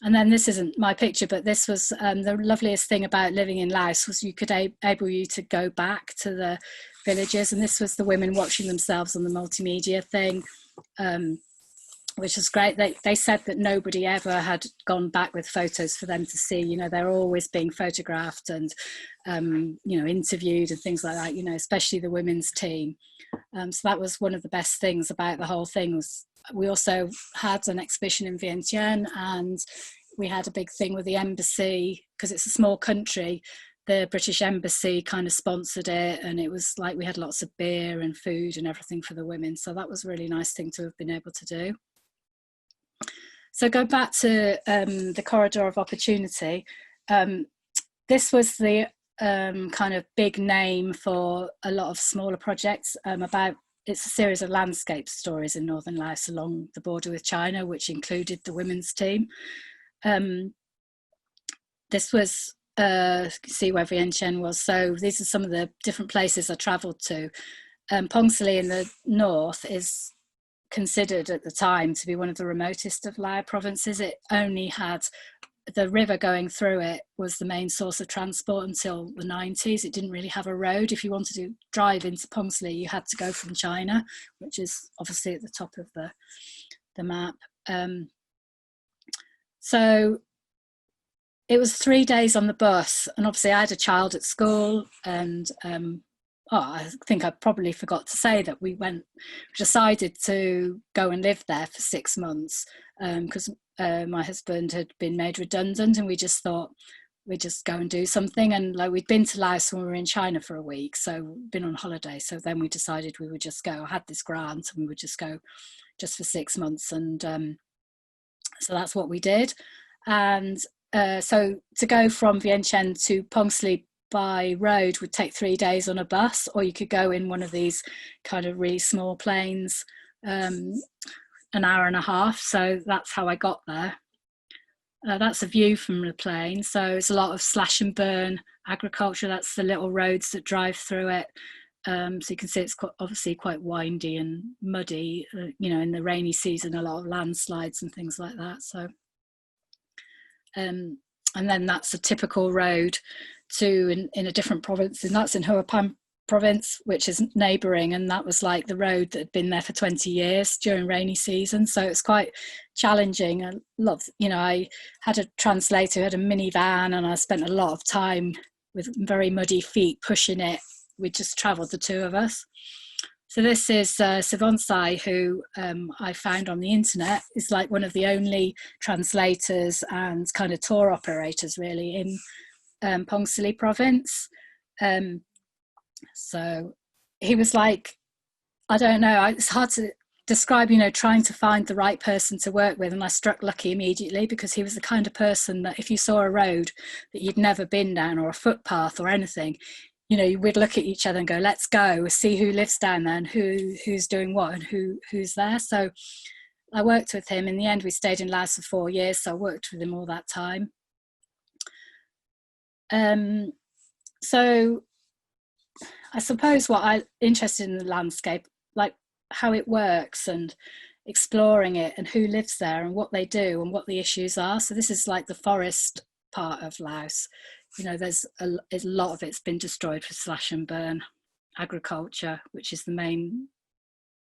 And then this isn't my picture, but this was the loveliest thing about living in Laos was you could able you to go back to the villages, and this was the women watching themselves on the multimedia thing, which was great. They said that nobody ever had gone back with photos for them to see. You know, they're always being photographed and you know, interviewed and things like that, you know, especially the women's team. So that was one of the best things about the whole thing. Was we also had an exhibition in Vientiane, and we had a big thing with the embassy because it's a small country. The British embassy kind of sponsored it, and it was like we had lots of beer and food and everything for the women. So that was a really nice thing to have been able to do. So go back to the corridor of opportunity. This was the kind of big name for a lot of smaller projects it's a series of landscape stories in northern Laos along the border with China, which included the women's team. This was, you can see where Vientiane was. So these are some of the different places I travelled to. Pongsali in the north is considered at the time to be one of the remotest of Lao provinces. It only had the river going through it was the main source of transport until the 90s. It didn't really have a road. If you wanted to drive into Pongsali, you had to go from China, which is obviously at the top of the map. So it was 3 days on the bus, and obviously I had a child at school, and I think I probably forgot to say that we decided to go and live there for 6 months because my husband had been made redundant, and we just thought we'd just go and do something. And like we'd been to Laos when we were in China for a week, so we'd been on holiday. So then we decided we would just go. I had this grant, and we would just go just for 6 months, and so that's what we did. And so to go from Vientiane to Pongsali by road would take 3 days on a bus, or you could go in one of these kind of really small planes, an hour and a half. So that's how I got there. That's a view from the plane. So it's a lot of slash and burn agriculture. That's the little roads that drive through it. So you can see it's obviously quite windy and muddy. You know, in the rainy season, a lot of landslides and things like that. So, and then that's a typical road to in a different province, and that's in Hua Phan province, which is neighbouring, and that was like the road that had been there for 20 years during rainy season. So it's quite challenging. I love, I had a translator who had a minivan, and I spent a lot of time with very muddy feet pushing it. We just travelled, the two of us. So this is Sivonsai, who I found on the internet, is like one of the only translators and kind of tour operators really in Phongsali province. So he was like, I don't know, it's hard to describe, trying to find the right person to work with. And I struck lucky immediately, because he was the kind of person that if you saw a road that you'd never been down, or a footpath or anything, we'd look at each other and go, let's go, see who lives down there and who's doing what and who's there. So I worked with him. In the end, we stayed in Laos for 4 years, so I worked with him all that time. So I suppose what I'm interested in the landscape, like how it works and exploring it and who lives there and what they do and what the issues are. So this is like the forest part of Laos. There's a lot of it's been destroyed for slash and burn agriculture, which is the main,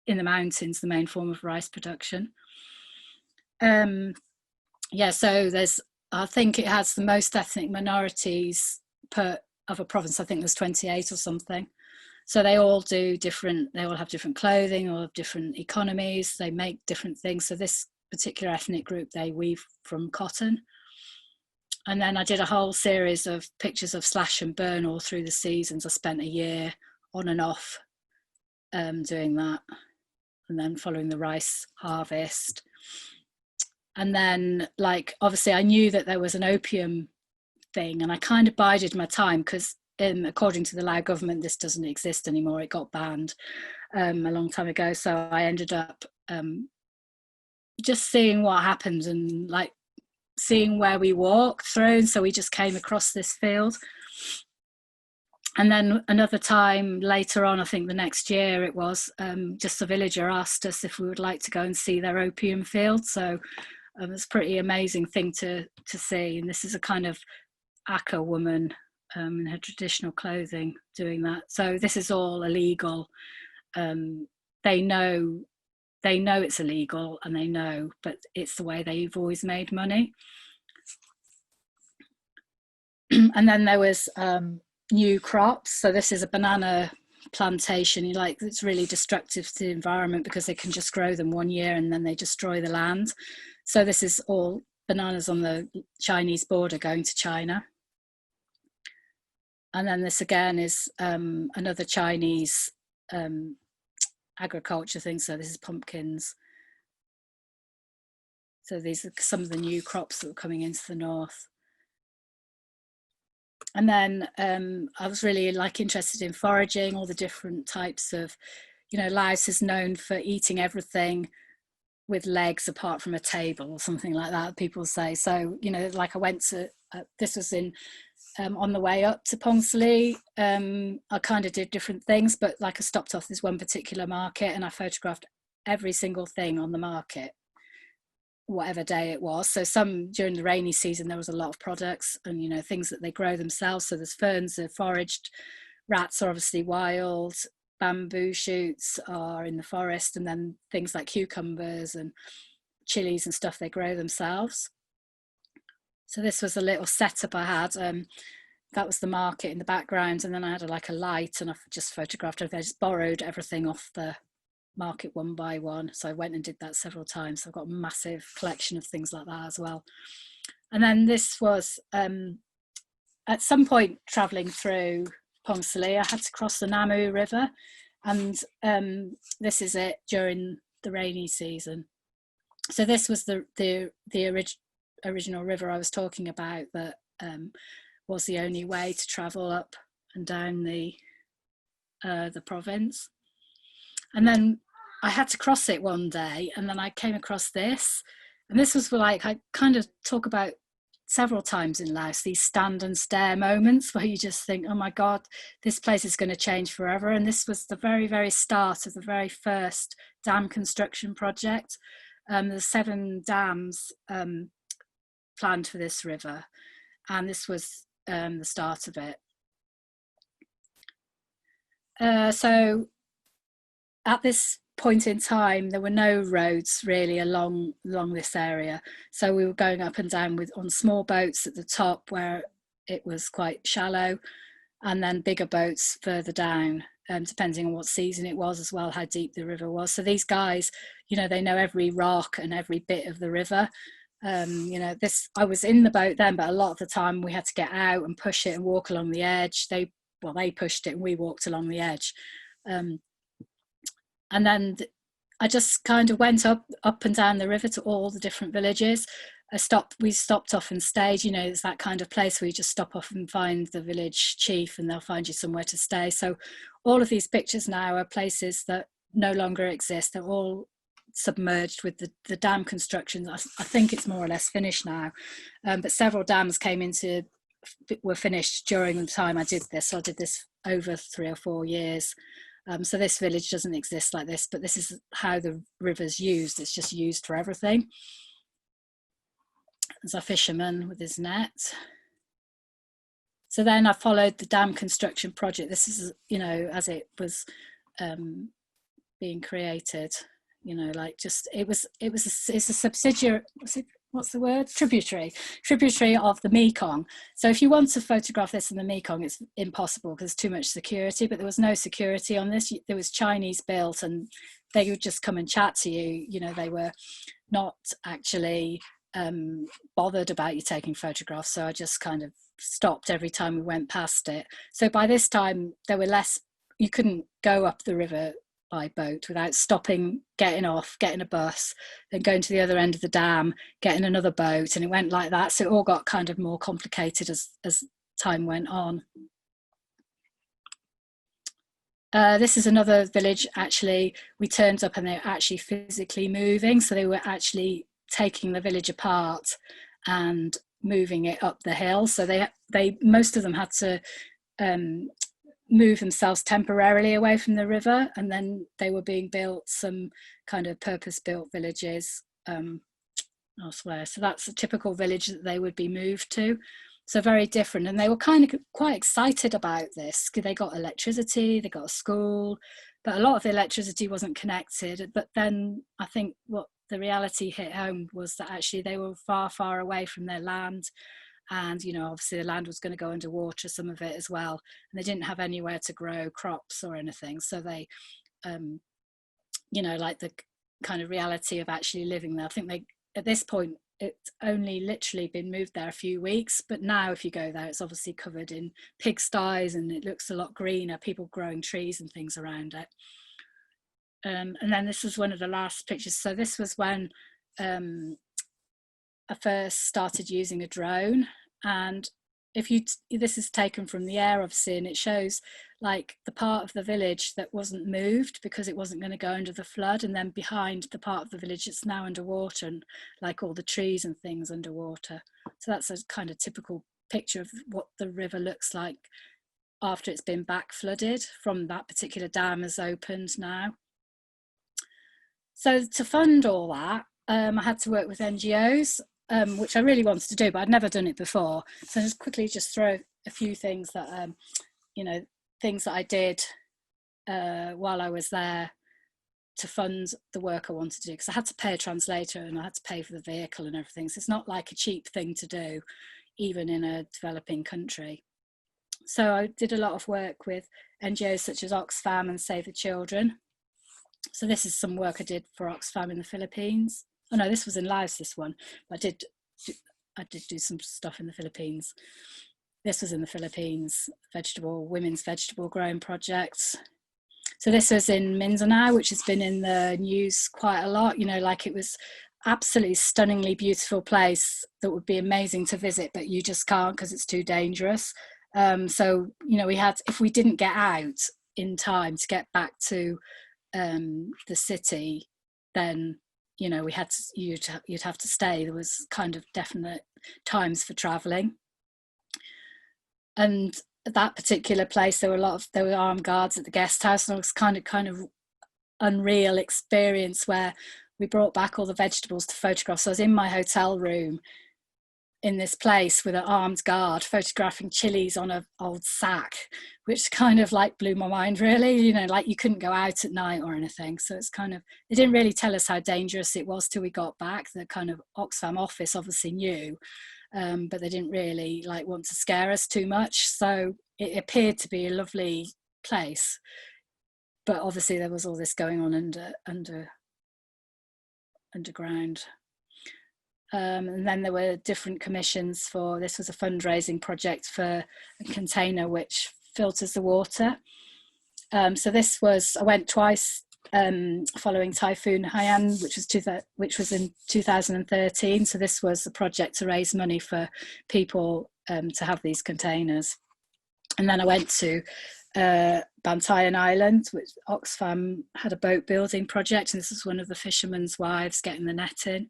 in the mountains, the main form of rice production. So I think it has the most ethnic minorities of a province. I think there's 28 or something. So they all have different clothing, or different economies, they make different things. So this particular ethnic group, they weave from cotton. And then I did a whole series of pictures of slash and burn all through the seasons. I spent a year on and off doing that, and then following the rice harvest. And then, obviously I knew that there was an opium thing, and I kind of bided my time, because according to the Lao government, this doesn't exist anymore. It got banned a long time ago. So I ended up just seeing what happens and seeing where we walked through. And so we just came across this field. And then another time later on, I think the next year it was, just a villager asked us if we would like to go and see their opium field. So it's a pretty amazing thing to see. And this is a kind of Aka woman in her traditional clothing doing that. So this is all illegal. They know it's illegal, and they know, but it's the way they've always made money. And then there was new crops. So this is a banana plantation. It's really destructive to the environment, because they can just grow them 1 year and then they destroy the land. So this is all bananas on the Chinese border going to China. And then this again is another Chinese agriculture thing. So this is pumpkins. So these are some of the new crops that were coming into the north. And then I was really interested in foraging, all the different types of, Laos is known for eating everything with legs apart from a table or something like that, people say. So, I went to, this was in, on the way up to Phongsali. I kind of did different things, but I stopped off this one particular market and I photographed every single thing on the market, whatever day it was. So some during the rainy season, there was a lot of products and, things that they grow themselves. So there's ferns that are foraged, rats are obviously wild, bamboo shoots are in the forest, and then things like cucumbers and chilies and stuff they grow themselves. So this was a little setup I had. That was the market in the background, and then I had a light, and I just photographed it. I just borrowed everything off the market one by one. So I went and did that several times. So I've got a massive collection of things like that as well. And then this was at some point traveling through Phongsali, I had to cross the Namu River, and this is it during the rainy season. So this was the original river I was talking about that was the only way to travel up and down the province. And then I had to cross it one day, and then I came across this, and this was I kind of talk about several times in Laos, these stand and stare moments where you just think, oh my God, this place is going to change forever. And this was the very, very start of the very first dam construction project. There's 7 dams planned for this river, and this was the start of it. So at this point in time, there were no roads really along this area. So we were going up and down on small boats at the top where it was quite shallow, and then bigger boats further down, depending on what season it was as well, how deep the river was. So these guys, they know every rock and every bit of the river. I was in the boat then, but a lot of the time we had to get out and push it and walk along the edge. They pushed it and we walked along the edge. And then I just kind of went up and down the river to all the different villages. We stopped off and stayed. It's that kind of place where you just stop off and find the village chief and they'll find you somewhere to stay. So all of these pictures now are places that no longer exist. They're all submerged with the dam construction. I think it's more or less finished now, but several dams were finished during the time I did this. So I did this over 3 or 4 years. So this village doesn't exist like this, but this is how the river's used. It's just used for everything. There's a fisherman with his net. So then I followed the dam construction project. This is, as it was being created, it's a subsidiary, what's the word? Tributary of the Mekong. So if you want to photograph this in the Mekong, it's impossible because there's too much security, but there was no security on this. There was Chinese built and they would just come and chat to you. They were not actually bothered about you taking photographs. So I just kind of stopped every time we went past it. So by this time there were you couldn't go up the river by boat without stopping, getting off, getting a bus, then going to the other end of the dam, getting another boat, and it went like that. So it all got kind of more complicated as time went on. This is another village. Actually, we turned up and they were actually physically moving. So they were actually taking the village apart and moving it up the hill. So they most of them had to move themselves temporarily away from the river, and then they were being built some kind of purpose-built villages elsewhere. So that's a typical village that they would be moved to. So very different, and they were kind of quite excited about this because they got electricity, they got a school, but a lot of the electricity wasn't connected. But then I think what the reality hit home was that actually they were far, far away from their land. And, obviously the land was going to go underwater, some of it as well. And they didn't have anywhere to grow crops or anything. So they, like the kind of reality of actually living there. I think at this point, it's only literally been moved there a few weeks. But now if you go there, it's obviously covered in pigsties and it looks a lot greener, people growing trees and things around it. And then this was one of the last pictures. So this was when I first started using a drone, and this is taken from the air obviously, and it shows like the part of the village that wasn't moved because it wasn't going to go under the flood, and then behind the part of the village that's now underwater, and like all the trees and things underwater. So that's a kind of typical picture of what the river looks like after it's been back flooded from that particular dam has opened now. So to fund all that, I had to work with NGOs, which I really wanted to do, but I'd never done it before. So just quickly throw a few things that, things that I did while I was there to fund the work I wanted to do, because I had to pay a translator and I had to pay for the vehicle and everything. So it's not like a cheap thing to do, even in a developing country. So I did a lot of work with NGOs such as Oxfam and Save the Children. So this is some work I did for Oxfam in the Philippines. Oh no, this was in Laos, this one. I did do some stuff in the Philippines. This was in the Philippines, women's vegetable growing projects. So this was in Mindanao, which has been in the news quite a lot. Like it was absolutely stunningly beautiful place that would be amazing to visit, but you just can't because it's too dangerous. So, if we didn't get out in time to get back to the city, then you'd have to stay. There was kind of definite times for traveling, and at that particular place there were armed guards at the guest house, and it was kind of unreal experience where we brought back all the vegetables to photograph. So I was in my hotel room in this place with an armed guard photographing chilies on an old sack, which kind of like blew my mind, really. You know, like you couldn't go out at night or anything. So it's kind of, they didn't really tell us how dangerous it was till we got back. The kind of Oxfam office obviously knew, but they didn't really like want to scare us too much. So it appeared to be a lovely place, but obviously there was all this going on underground. And then there were different commissions for, this was a fundraising project for a container which filters the water. So this was, I went twice following Typhoon Haiyan, which was in 2013. So this was a project to raise money for people to have these containers. And then I went to Bantayan Island, which Oxfam had a boat building project, and this was one of the fishermen's wives getting the net in.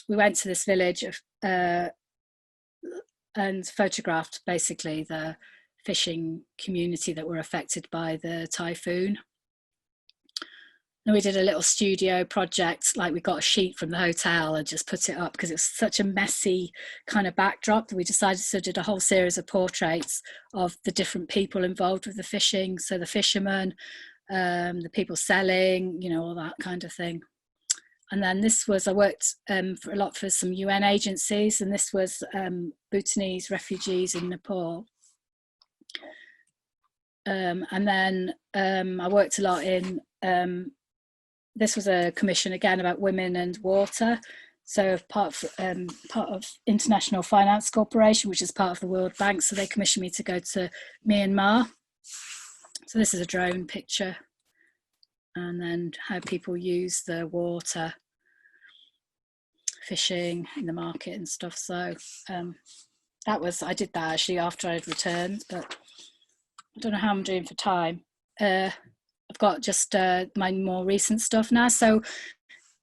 We went to this village and photographed basically the fishing community that were affected by the typhoon. And we did a little studio project, like we got a sheet from the hotel and just put it up because it was such a messy kind of backdrop that we decided to do a whole series of portraits of the different people involved with the fishing. So the fishermen, the people selling, you know, all that kind of thing. And then this was, I worked for a lot for some UN agencies, and this was Bhutanese refugees in Nepal. And then I worked a lot in, this was a commission again about women and water. So part of International Finance Corporation, which is part of the World Bank. So they commissioned me to go to Myanmar. So this is a drone picture. And then how people use the water, fishing in the market and stuff. So I did that actually after I'd returned, but I don't know how I'm doing for time. I've got just my more recent stuff now. So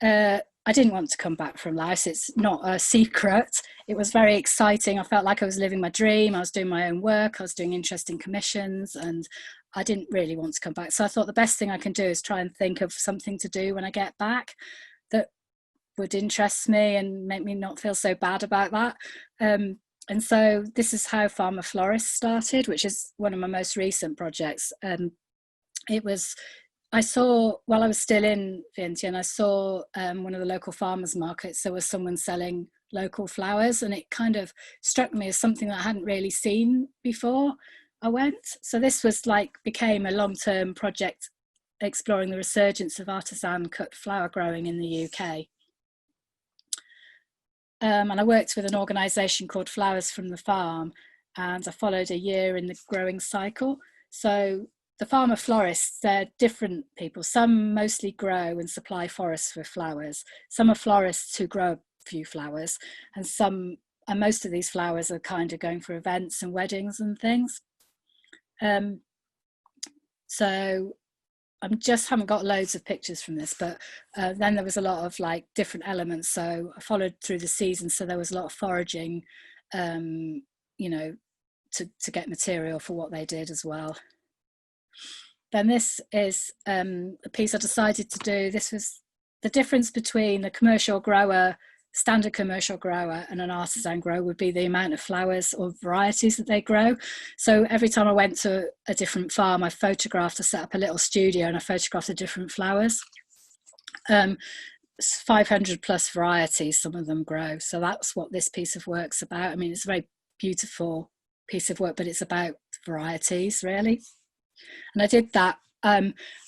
I didn't want to come back from Laos. It's not a secret. It was very exciting. I felt like I was living my dream. I was doing my own work. I was doing interesting commissions, and I didn't really want to come back. So I thought the best thing I can do is try and think of something to do when I get back that would interest me and make me not feel so bad about that. And so this is how Farmer Florist started, which is one of my most recent projects. It was, I saw, while I was still in Vientiane, I saw one of the local farmers markets, there was someone selling local flowers, and it kind of struck me as something that I hadn't really seen before I went. So this was like, became a long-term project exploring the resurgence of artisan cut flower growing in the UK. And I worked with an organisation called Flowers from the Farm, and I followed a year in the growing cycle. So the farmer florists, they're different people. Some mostly grow and supply forests with flowers. Some are florists who grow a few flowers, and most of these flowers are kind of going for events and weddings and things. So I just haven't got loads of pictures from this, but then there was a lot of like different elements. So I followed through the season. So there was a lot of foraging, you know, to get material for what they did as well. Then this is a piece I decided to do. This was the difference between a commercial grower, standard commercial grower, and an artisan grower would be the amount of flowers or varieties that they grow. So every time I went to a different farm, I set up a little studio and I photographed the different flowers. 500 plus varieties, some of them grow. So that's what this piece of work's about. I mean, it's a very beautiful piece of work, but it's about varieties really. And I did that.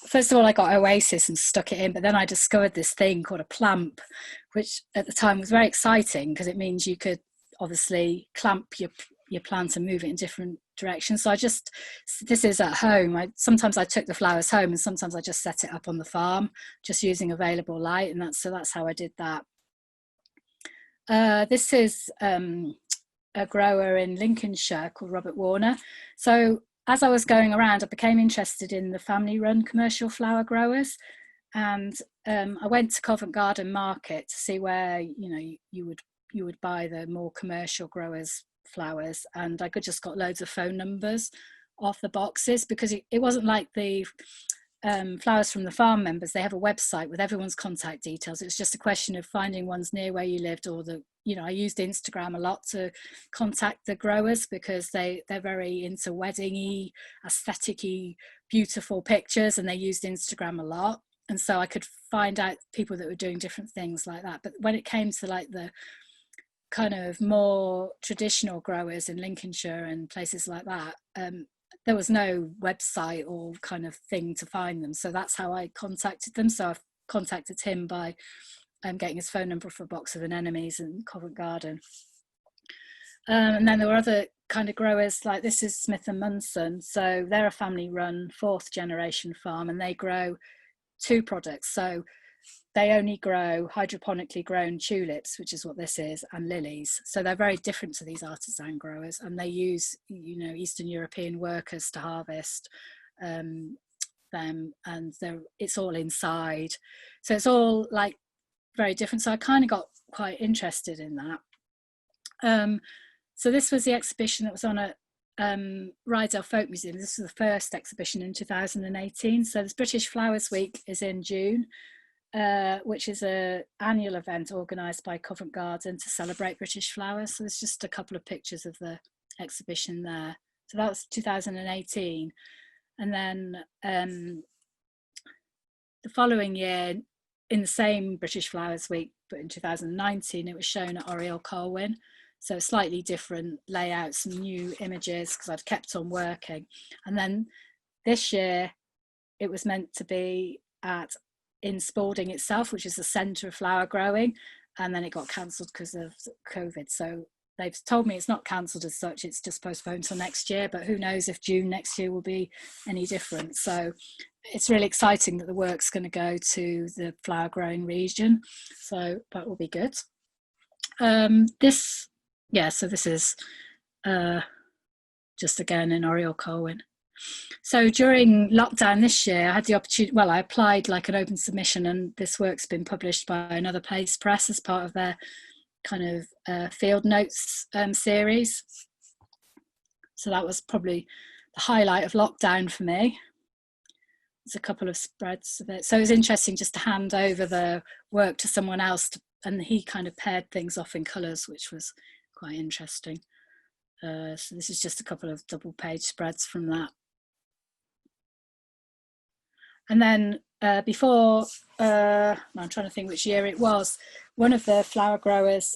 First of all, I got Oasis and stuck it in, but then I discovered this thing called a plamp, which at the time was very exciting because it means you could obviously clamp your plant and move it in different directions. So this is at home. Sometimes I took the flowers home, and sometimes I just set it up on the farm, just using available light, and that's how I did that. This is a grower in Lincolnshire called Robert Warner. So as I was going around, I became interested in the family-run commercial flower growers, and I went to Covent Garden Market to see where you would buy the more commercial growers' flowers, and I just got loads of phone numbers off the boxes because it wasn't like the Flowers from the Farm members. They have a website with everyone's contact details. It was just a question of finding ones near where you lived or that you know, I used Instagram a lot to contact the growers because they're very into wedding-y, aesthetic-y, beautiful pictures, and they used Instagram a lot. And so I could find out people that were doing different things like that. But when it came to like the kind of more traditional growers in Lincolnshire and places like that, there was no website or kind of thing to find them. So that's how I contacted them. So I've contacted him by getting his phone number for a box of anemones in Covent Garden. And then there were other kind of growers, like this is Smith and Munson. So they're a family run 4th generation farm, and they grow 2 products. So they only grow hydroponically grown tulips, which is what this is, and lilies. So they're very different to these artisan growers, and they use, you know, Eastern European workers to harvest them, and it's all inside. So it's all like very different. So I kind of got quite interested in that. So this was the exhibition that was on at Rydell Folk Museum. This was the first exhibition in 2018. So this British Flowers Week is in June, which is an annual event organised by Covent Garden to celebrate British flowers. So there's just a couple of pictures of the exhibition there. So that was 2018. And then the following year, in the same British Flowers Week, but in 2019, it was shown at Oriel Colwyn. So slightly different layout, some new images, because I'd kept on working. And then this year, it was meant to be in Spalding itself, which is the centre of flower growing, and then it got cancelled because of COVID. So they've told me it's not cancelled as such, it's just postponed till next year, but who knows if June next year will be any different. So it's really exciting that the work's going to go to the flower growing region, so that will be good. So this is just again in Oriel Colwyn. So during lockdown this year, I had the opportunity, well, I applied like an open submission, and this work's been published by Another Place Press as part of their kind of field notes series. So that was probably the highlight of lockdown for me. There's a couple of spreads of it. So it was interesting just to hand over the work to someone else, and he kind of paired things off in colours, which was quite interesting. So this is just a couple of double page spreads from that. And then before, I'm trying to think which year it was, one of the flower growers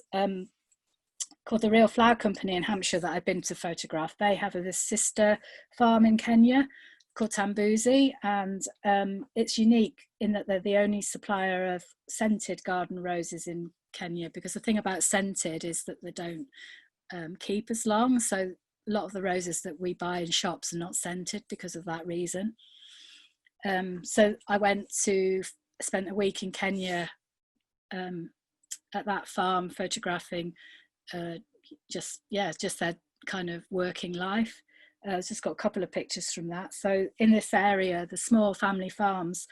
called the Real Flower Company in Hampshire that I've been to photograph, they have this sister farm in Kenya called Tambuzi, and it's unique in that they're the only supplier of scented garden roses in Kenya, because the thing about scented is that they don't keep as long. So a lot of the roses that we buy in shops are not scented because of that reason. So I spent a week in Kenya at that farm photographing just their kind of working life. I've just got a couple of pictures from that. So in this area, the small family farms,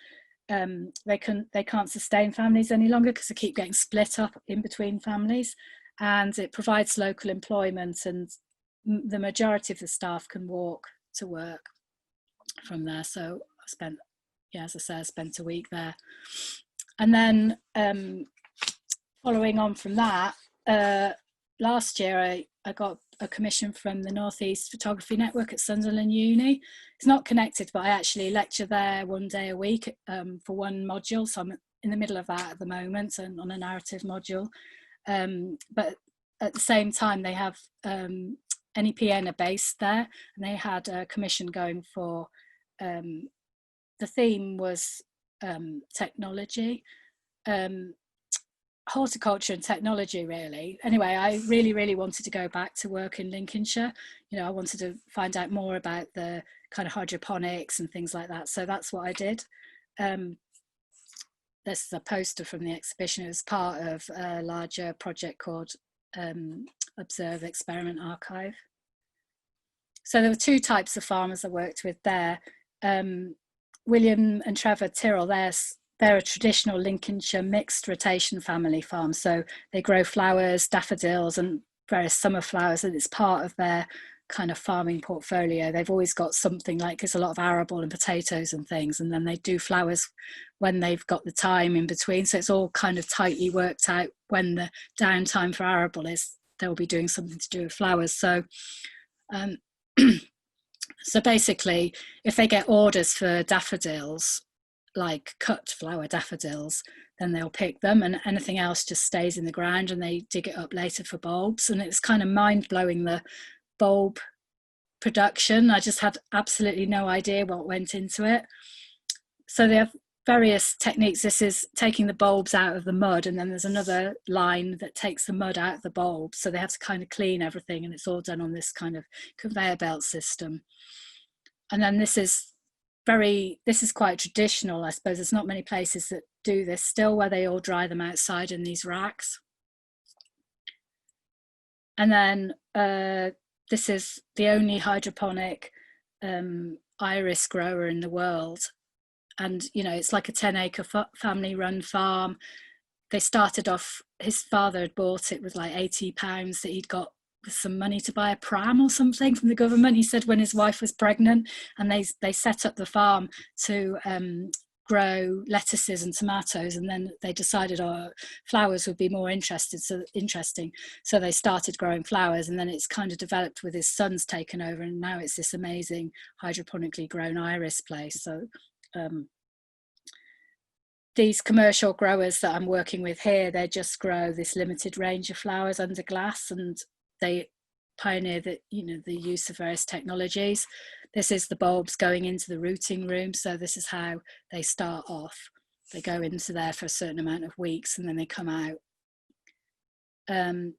they can't sustain families any longer because they keep getting split up in between families, and it provides local employment, and the majority of the staff can walk to work from there. So I spent a week there. And then following on from that, last year I got a commission from the North East Photography Network at Sunderland Uni. It's not connected, but I actually lecture there one day a week for one module. So I'm in the middle of that at the moment, and on a narrative module. But at the same time, they have NEPN are based there, and they had a commission going for, the theme was technology, horticulture and technology, really. Anyway, I really wanted to go back to work in Lincolnshire. You know, I wanted to find out more about the kind of hydroponics and things like that. So that's what I did. This is a poster from the exhibition. It was part of a larger project called Observe Experiment Archive. So there were 2 types of farmers I worked with there. William and Trevor Tyrrell, they're a traditional Lincolnshire mixed rotation family farm. So they grow flowers, daffodils and various summer flowers, and it's part of their kind of farming portfolio. They've always got something, like there's a lot of arable and potatoes and things, and then they do flowers when they've got the time in between. So it's all kind of tightly worked out. When the downtime for arable is, they'll be doing something to do with flowers. So so basically, if they get orders for daffodils, like cut flower daffodils, then they'll pick them, and anything else just stays in the ground, and they dig it up later for bulbs. And it's kind of mind-blowing, the bulb production. I just had absolutely no idea what went into it. So they have various techniques. This is taking the bulbs out of the mud, and then there's another line that takes the mud out of the bulbs. So they have to kind of clean everything, and it's all done on this kind of conveyor belt system. And then this is quite traditional, I suppose. There's not many places that do this still, where they all dry them outside in these racks. And then this is the only hydroponic iris grower in the world. And, you know, it's like a 10-acre family-run farm. They started off, his father had bought it with like £80 that he'd got with some money to buy a pram or something from the government. He said when his wife was pregnant, and they set up the farm to grow lettuces and tomatoes, and then they decided flowers would be more interesting. So they started growing flowers, and then it's kind of developed with his sons taken over, and now it's this amazing hydroponically grown iris place. So these commercial growers that I'm working with here, they just grow this limited range of flowers under glass, and they pioneer the use of various technologies. This is the bulbs going into the rooting room. So this is how they start off. They go into there for a certain amount of weeks, and then they come out.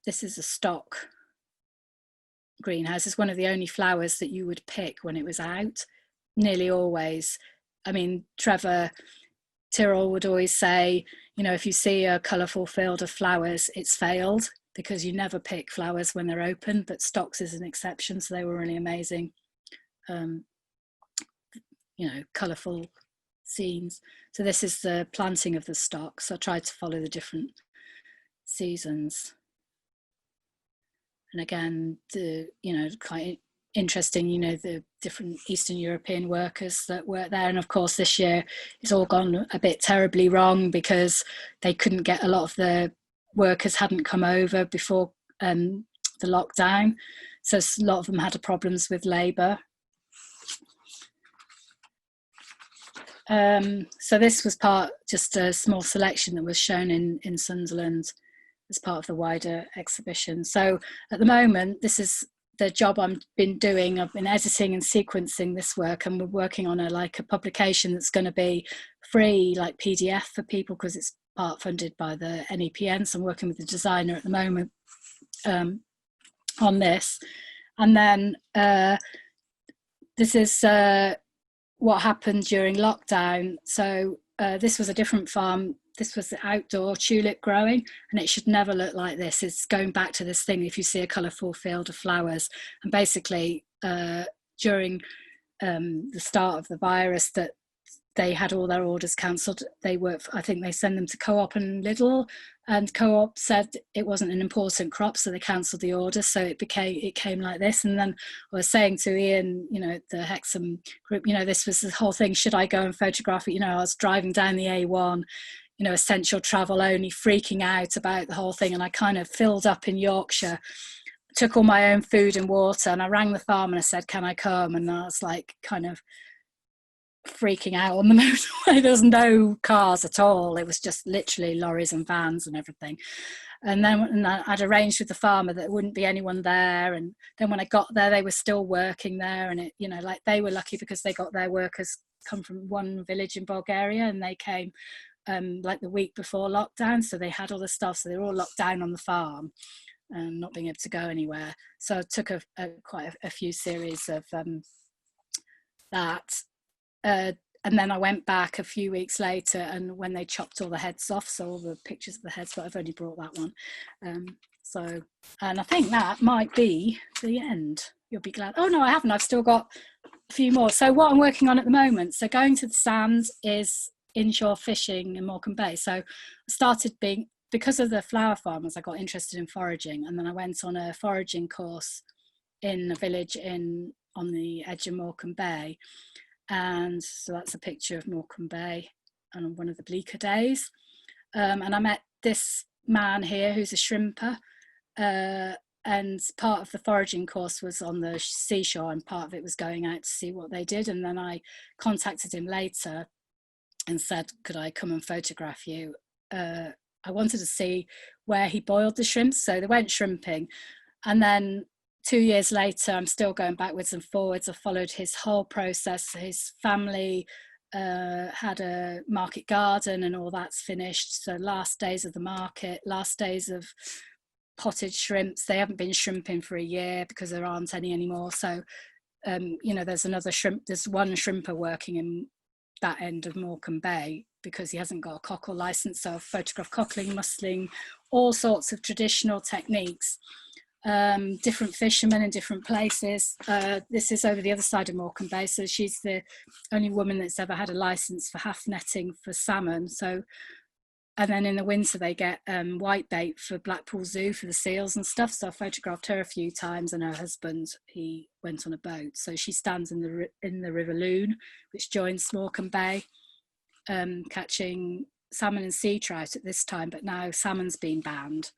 This is a stock greenhouse. It's one of the only flowers that you would pick when it was out, nearly always. I mean, Trevor Tyrrell would always say, you know, if you see a colourful field of flowers, it's failed, because you never pick flowers when they're open. But stocks is an exception, so they were really amazing. You know, colourful scenes. So this is the planting of the stocks. So I tried to follow the different seasons. And again, quite interesting, you know, the different Eastern European workers that work there. And of course, this year it's all gone a bit terribly wrong, because they couldn't get, a lot of the workers hadn't come over before the lockdown. So a lot of them had problems with labour. So this was just a small selection that was shown in Sunderland as part of the wider exhibition. So at the moment, this is the job I've been doing. I've been editing and sequencing this work, and we're working on a publication that's going to be free, like PDF for people, because it's part funded by the NEPN. So I'm working with the designer at the moment on this. And then this is what happened during lockdown. So this was a different farm. This was the outdoor tulip growing, and it should never look like this. It's going back to this thing, if you see a colourful field of flowers. And basically during the start of the virus, that they had all their orders cancelled. I think they send them to Co-op and Lidl, and Co-op said it wasn't an important crop, so they cancelled the order. So it came like this. And then I was saying to Ian, you know, the Hexham group, you know, this was the whole thing. Should I go and photograph it? You know, I was driving down the A1, you know, essential travel only, freaking out about the whole thing. And I kind of filled up in Yorkshire, took all my own food and water, and I rang the farm and I said, can I come? And I was like kind of freaking out on the motorway. There was no cars at all. It was just literally lorries and vans and everything. And then I'd arranged with the farmer that there wouldn't be anyone there. And then when I got there, they were still working there. And it, you know, like they were lucky because they got their workers come from one village in Bulgaria, and they came like the week before lockdown. So they had all the stuff. So they were all locked down on the farm and not being able to go anywhere. So I took quite a few series of that. And then I went back a few weeks later, and when they chopped all the heads off, so all the pictures of the heads, but I've only brought that one. And I think that might be the end. You'll be glad. Oh no, I haven't. I've still got a few more. So what I'm working on at the moment, so going to the sands, is inshore fishing in Morecambe Bay. So I started because of the flower farmers, I got interested in foraging, and then I went on a foraging course in a village on the edge of Morecambe Bay. And so that's a picture of Morecambe Bay on one of the bleaker days. And I met this man here who's a shrimper, and part of the foraging course was on the seashore, and part of it was going out to see what they did. And then I contacted him later and said, could I come and photograph you? I wanted to see where he boiled the shrimps, so they went shrimping. And then 2 years later, I'm still going backwards and forwards. I followed his whole process. His family had a market garden and all that's finished. So last days of the market, last days of potted shrimps. They haven't been shrimping for a year because there aren't any anymore. So, there's one shrimper working in that end of Morecambe Bay because he hasn't got a cockle license. So I've photographed cockling, mussling, all sorts of traditional techniques. Different fishermen in different places. This is over the other side of Morecambe Bay, so she's the only woman that's ever had a license for half netting for salmon. So, and then in the winter they get white bait for Blackpool Zoo for the seals and stuff. So I photographed her a few times, and her husband, he went on a boat. So she stands in the River Loon, which joins Morecambe Bay, catching salmon and sea trout at this time, but now salmon's been banned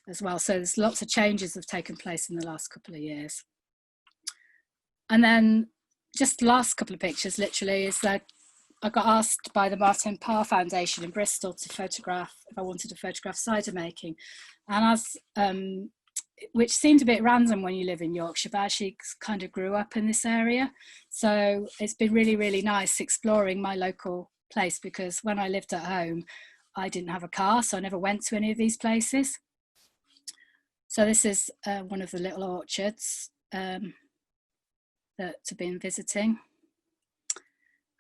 as well. So there's lots of changes have taken place in the last couple of years. And then just the last couple of pictures literally is that I got asked by the Martin Parr Foundation in Bristol to photograph, if I wanted to photograph cider making. And which seemed a bit random when you live in Yorkshire, but I actually kind of grew up in this area. So it's been really, really nice exploring my local place, because when I lived at home, I didn't have a car, so I never went to any of these places. So this is one of the little orchards that I've been visiting.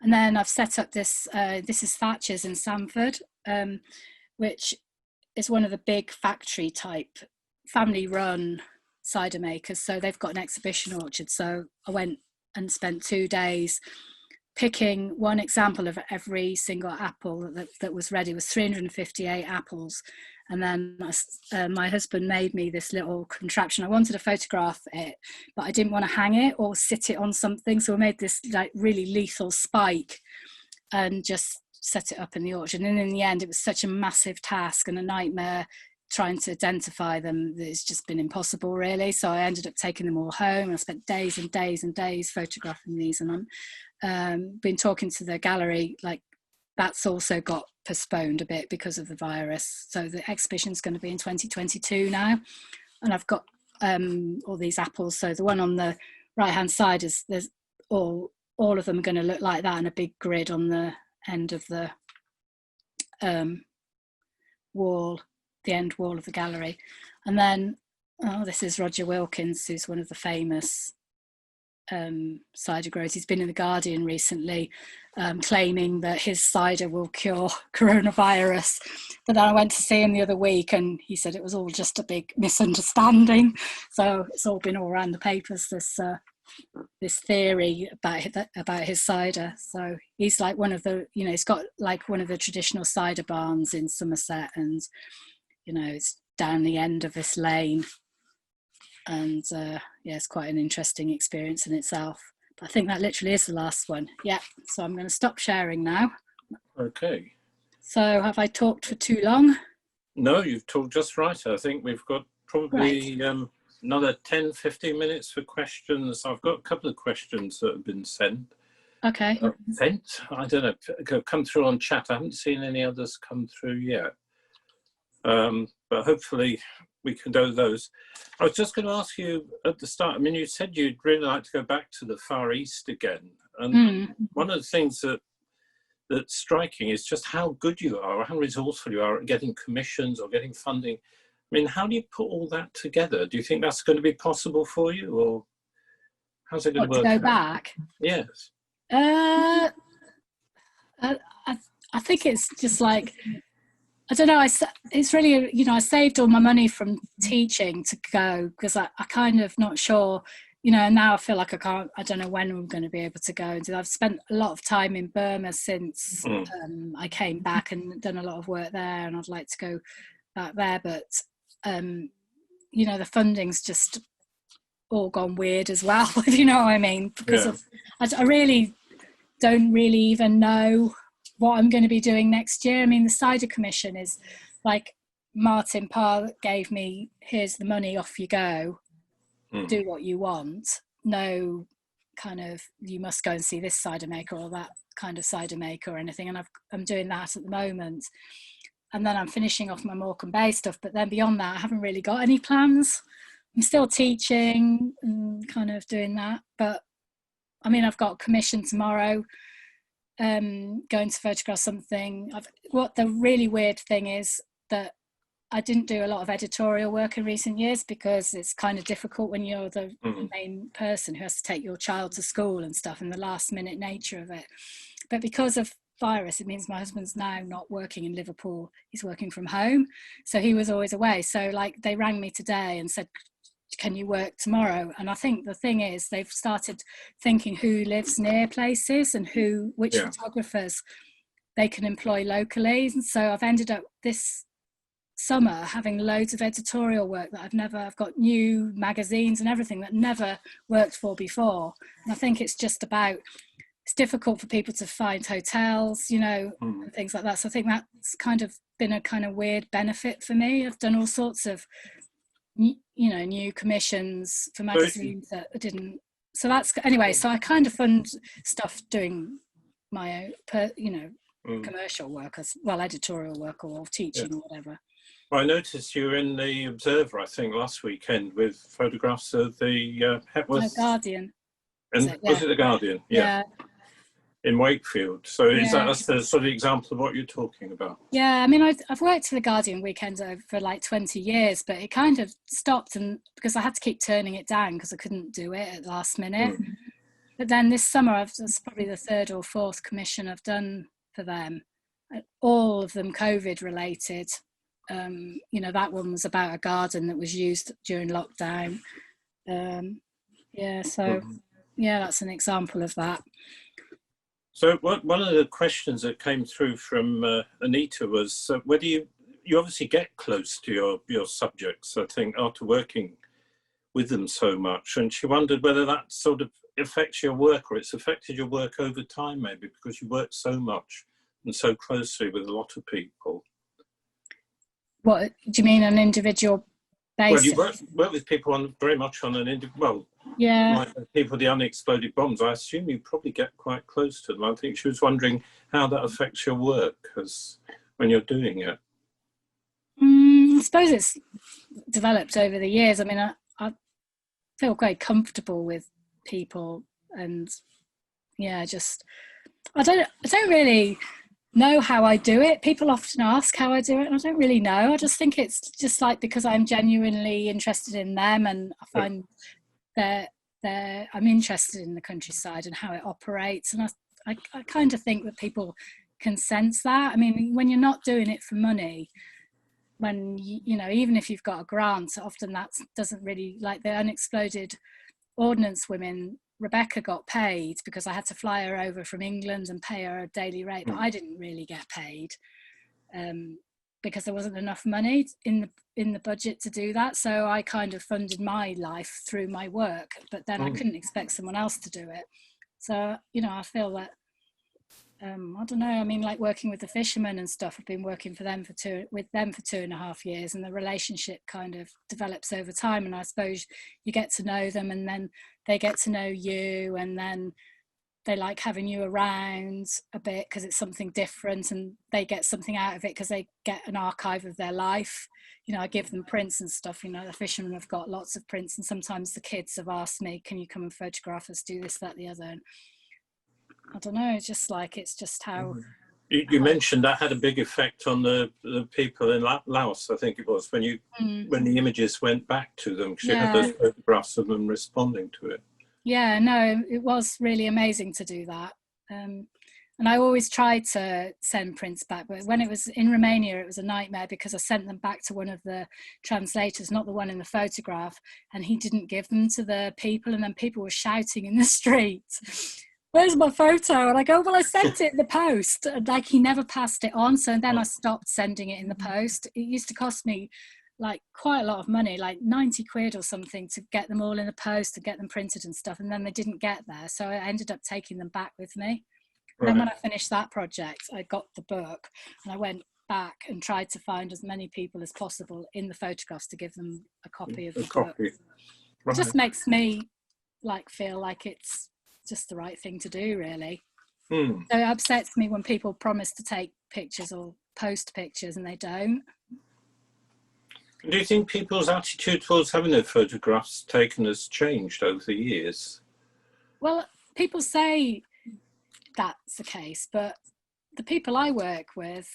And then I've set up this is Thatcher's in Sanford, which is one of the big factory type, family run cider makers. So they've got an exhibition orchard. So I went and spent 2 days picking one example of every single apple that was ready. It was 358 apples. And then my husband made me this little contraption. I wanted to photograph it, but I didn't want to hang it or sit it on something. So I made this like really lethal spike and just set it up in the orchard. And in the end, it was such a massive task and a nightmare trying to identify them that it's just been impossible, really. So I ended up taking them all home, and I spent days and days and days photographing these. And I'm been talking to the gallery, like that's also got postponed a bit because of the virus. So the exhibition's going to be in 2022 now, and I've got all these apples. So the one on the right hand side is there's all of them are going to look like that, and a big grid on the end of the wall, the end wall of the gallery. And then this is Roger Wilkins, who's one of the famous cider growers. He's been in the Guardian recently, claiming that his cider will cure coronavirus. But then I went to see him the other week, and he said it was all just a big misunderstanding. So it's all been all around the papers, this theory about his cider. So he's like one of the, he's got like one of the traditional cider barns in Somerset, and it's down the end of this lane. And it's quite an interesting experience in itself. But I think that literally is the last one. Yeah, so I'm going to stop sharing now. Okay. So have I talked for too long? No, you've talked just right. I think we've got probably another 10, 15 minutes for questions. I've got a couple of questions that have been sent. Okay. I don't know, come through on chat. I haven't seen any others come through yet. But hopefully we can do those. I was just going to ask you at the start, I mean, you said you'd really like to go back to the Far East again. And one of the things that's striking is just how good you are, or how resourceful you are at getting commissions or getting funding. I mean, how do you put all that together? Do you think that's going to be possible for you, or how's it going to work? To go back? Yes. I think it's just like, I don't know, it's really, I saved all my money from teaching to go, because I kind of not sure, now I feel like I don't know when I'm going to be able to go. And I've spent a lot of time in Burma since I came back, and done a lot of work there, and I'd like to go back there. But, the funding's just all gone weird as well, if you know what I mean, because Yeah. I really don't really even know what I'm going to be doing next year. I mean, the cider commission is like Martin Parr gave me, here's the money, off you go, do what you want. No kind of, you must go and see this cider maker or that kind of cider maker or anything. And I'm doing that at the moment. And then I'm finishing off my Morecambe Bay stuff. But then beyond that, I haven't really got any plans. I'm still teaching and kind of doing that. But I mean, I've got a commission tomorrow, going to photograph something. What the really weird thing is that I didn't do a lot of editorial work in recent years because it's kind of difficult when you're the main person who has to take your child to school and stuff, and the last minute nature of it. But because of virus, it means my husband's now not working in Liverpool. He's working from home. So he was always away. So like they rang me today and said, can you work tomorrow? And I think the thing is they've started thinking who lives near places and which photographers they can employ locally. And so I've ended up this summer having loads of editorial work that I've got new magazines and everything that never worked for before. And I think it's just about, it's difficult for people to find hotels, you know, and things like that. So I think that's kind of been a kind of weird benefit for me. I've done all sorts of, you know, new commissions for magazines that I didn't. So that's, anyway, so I kind of fund stuff doing my own, commercial work as well, editorial work or teaching or whatever. Well, I noticed you were in the Observer, I think, last weekend with photographs of the Hepworth. Guardian. And was it the Guardian? Yeah. In Wakefield. So is that the sort of example of what you're talking about? Yeah, I mean, I've worked for the Guardian weekends for like 20 years, but it kind of stopped, and because I had to keep turning it down because I couldn't do it at the last minute. But then this summer, it's probably the third or fourth commission I've done for them, all of them COVID related. You know, that one was about a garden that was used during lockdown. That's an example of that. So one of the questions that came through from Anita was whether you obviously get close to your subjects, I think, after working with them so much, and she wondered whether that sort of affects your work, or it's affected your work over time, maybe because you work so much and so closely with a lot of people. What do you mean, an individual basis? Well, you work with people very much on an individual. Like people with the unexploded bombs. I assume you probably get quite close to them. I think she was wondering how that affects your work when you're doing it. I suppose it's developed over the years. I mean, I feel quite comfortable with people, and I don't really know how I do it. People often ask how I do it, and I don't really know. I just think it's just like because I'm genuinely interested in them, and I find I'm interested in the countryside and how it operates, and I kind of think that people can sense that. I mean, when you're not doing it for money, when you know, even if you've got a grant, often that doesn't really, like the unexploded ordnance women, Rebecca got paid because I had to fly her over from England and pay her a daily rate, but I didn't really get paid because there wasn't enough money in the budget to do that. So I kind of funded my life through my work, but then I couldn't expect someone else to do it. So, you know, I feel that I don't know. I mean, like working with the fishermen and stuff, I've been working with them for 2.5 years, and the relationship kind of develops over time. And I suppose you get to know them, and then they get to know you, and then they like having you around a bit because it's something different, and they get something out of it because they get an archive of their life. You know, I give them prints and stuff. You know, the fishermen have got lots of prints, and sometimes the kids have asked me, "Can you come and photograph us? Do this, that, the other." And I don't know. It's just how. You mentioned that had a big effect on the people in Laos. I think it was when the images went back to them, because you had those photographs of them responding to it. Yeah, no, it was really amazing to do that. And I always tried to send prints back, but when it was in Romania, it was a nightmare because I sent them back to one of the translators, not the one in the photograph, and he didn't give them to the people, and then people were shouting in the street, "Where's my photo?" And I go, "Well, I sent it in the post." And like, he never passed it on. So then I stopped sending it in the post. It used to cost me like quite a lot of money, like 90 quid or something, to get them all in the post and get them printed and stuff, and then they didn't get there, so I ended up taking them back with me. And then when I finished that project, I got the book and I went back and tried to find as many people as possible in the photographs to give them a copy of the book. It just makes me like feel like it's just the right thing to do, really. So it upsets me when people promise to take pictures or post pictures and they don't. Do you think people's attitude towards having their photographs taken has changed over the years? Well, people say that's the case, but the people I work with,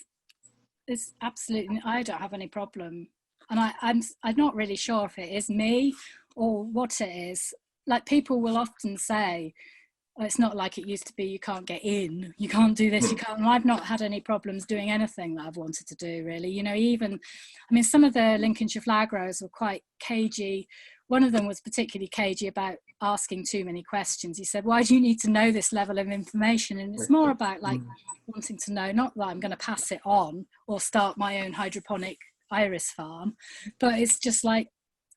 it's absolutely, I don't have any problem. And I'm not really sure if it is me or what it is. Like, people will often say, oh, it's not like it used to be, you can't get in, you can't do this, you can't. And I've not had any problems doing anything that I've wanted to do, really. You know, even, I mean, some of the Lincolnshire flag growers were quite cagey. One of them was particularly cagey about asking too many questions. He said, why do you need to know this level of information? And it's more about like wanting to know, not that I'm going to pass it on or start my own hydroponic iris farm, but it's just like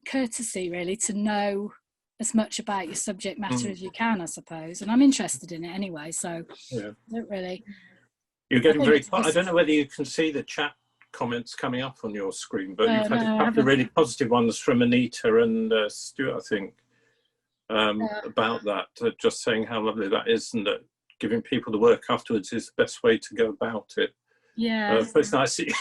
courtesy, really, to know as much about your subject matter as you can, I suppose. And I'm interested in it anyway, so yeah. Not really. You're getting very, I don't know whether you can see the chat comments coming up on your screen, but you've had a couple of really positive ones from Anita and Stuart, I think, about that, just saying how lovely that is, and that giving people the work afterwards is the best way to go about it. Yeah. First, I see.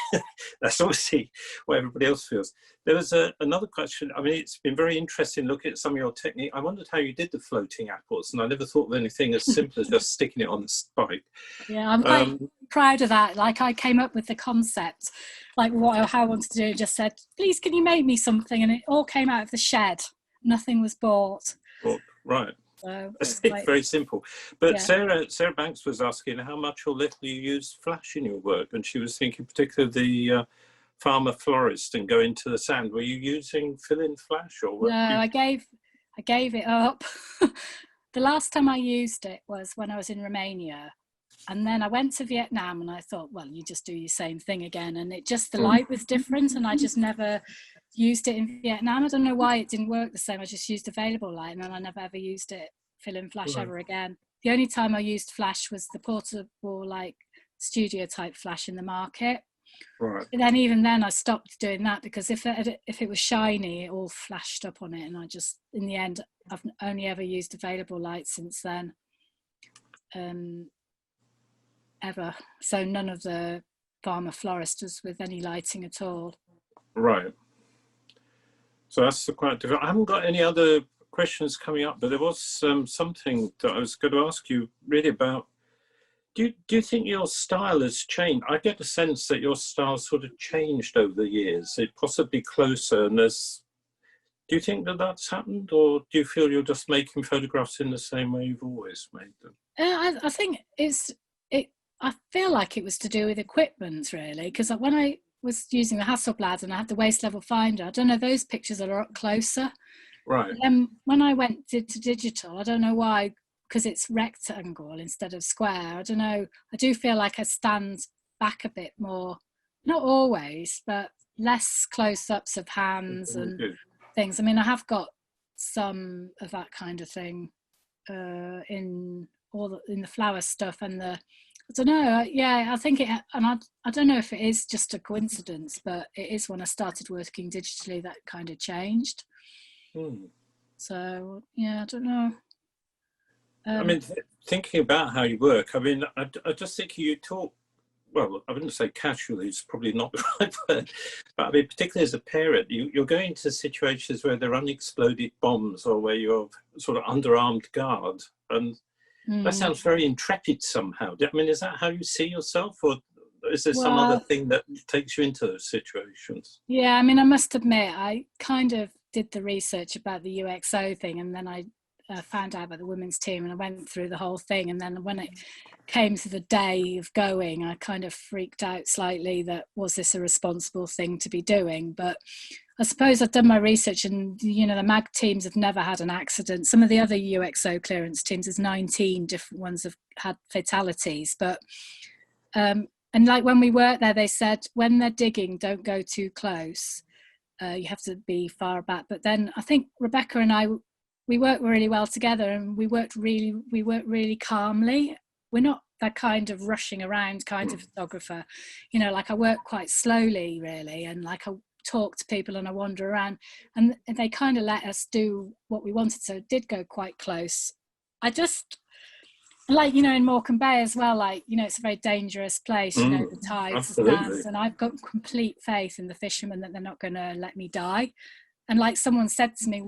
That's obviously what everybody else feels. There was another question. I mean, it's been very interesting looking at some of your technique. I wondered how you did the floating apples, and I never thought of anything as simple as just sticking it on the spike. Yeah, I'm quite proud of that. Like, I came up with the concept, like how I wanted to do it, just said, please, can you make me something? And it all came out of the shed. Nothing was bought. Right. So it's very simple. But yeah. Sarah Banks was asking how much or little you use flash in your work, and she was thinking particularly the farmer florist and go into the sand. Were you using fill-in flash or what? No, I gave it up. The last time I used it was when I was in Romania, and then I went to Vietnam, and I thought, well, you just do your same thing again, and it just, the light was different, and I just never used it in Vietnam. I don't know why it didn't work the same. I just used available light, and then I never ever used it fill-in flash ever again. The only time I used flash was the portable, like, studio type flash in the market. Right. And then even then I stopped doing that, because if it was shiny, it all flashed up on it, and I just, in the end, I've only ever used available light since then. Ever. So none of the farmer florist was with any lighting at all. Right. So that's quite different. I haven't got any other questions coming up, but there was something that I was going to ask you really about. Do you think your style has changed? I get the sense that your style sort of changed over the years. It possibly closer, and there's. Do you think that that's happened, or do you feel you're just making photographs in the same way you've always made them? I think I feel like it was to do with equipment, really, because when I was using the Hasselblad and I had the waist level finder, I don't know, those pictures are a lot closer. Right. And when I went to digital, I don't know why, because it's rectangle instead of square. I don't know. I do feel like I stand back a bit more, not always, but less close-ups of hands and things. I mean, I have got some of that kind of thing in the flower stuff and the. I don't know. Yeah, I think it, and I don't know if it is just a coincidence, but it is when I started working digitally that kind of changed. So yeah, I don't know. I mean, thinking about how you work, I mean, I just think you talk, well, I wouldn't say casually, it's probably not the right word, but I mean, particularly as a parent, you're going to situations where there are unexploded bombs or where you're sort of under armed guard, and that sounds very intrepid somehow. I mean, is that how you see yourself, or is there some other thing that takes you into those situations? Yeah, I mean, I must admit, I kind of did the research about the UXO thing, and then I found out about the women's team, and I went through the whole thing. And then when it came to the day of going, I kind of freaked out slightly that, was this a responsible thing to be doing? But I suppose I've done my research, and, you know, the MAG teams have never had an accident. Some of the other UXO clearance teams, there's 19 different ones have had fatalities. But, and like when we worked there, they said, when they're digging, don't go too close. You have to be far back. But then I think Rebecca and I, we worked really well together, and we worked really calmly. We're not that kind of rushing around kind of photographer, you know, like I work quite slowly really, and like I talk to people and I wander around, and they kind of let us do what we wanted, so it did go quite close. I just, like, you know, in Morecambe Bay as well, like, you know, it's a very dangerous place, you know, the tides, the sands, and I've got complete faith in the fishermen that they're not going to let me die. And like someone said to me,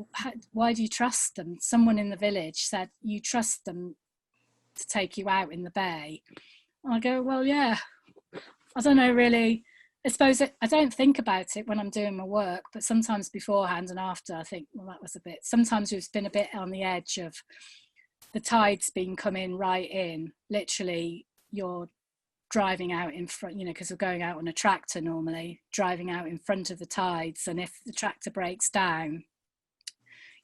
why do you trust them? Someone in the village said, you trust them to take you out in the bay. And I go, well, yeah, I don't know really. I suppose I don't think about it when I'm doing my work, but sometimes beforehand and after I think, well, that was a bit, sometimes we've been a bit on the edge of the tide's been coming right in, literally you're driving out in front, you know, because we're going out on a tractor normally, driving out in front of the tides, and if the tractor breaks down,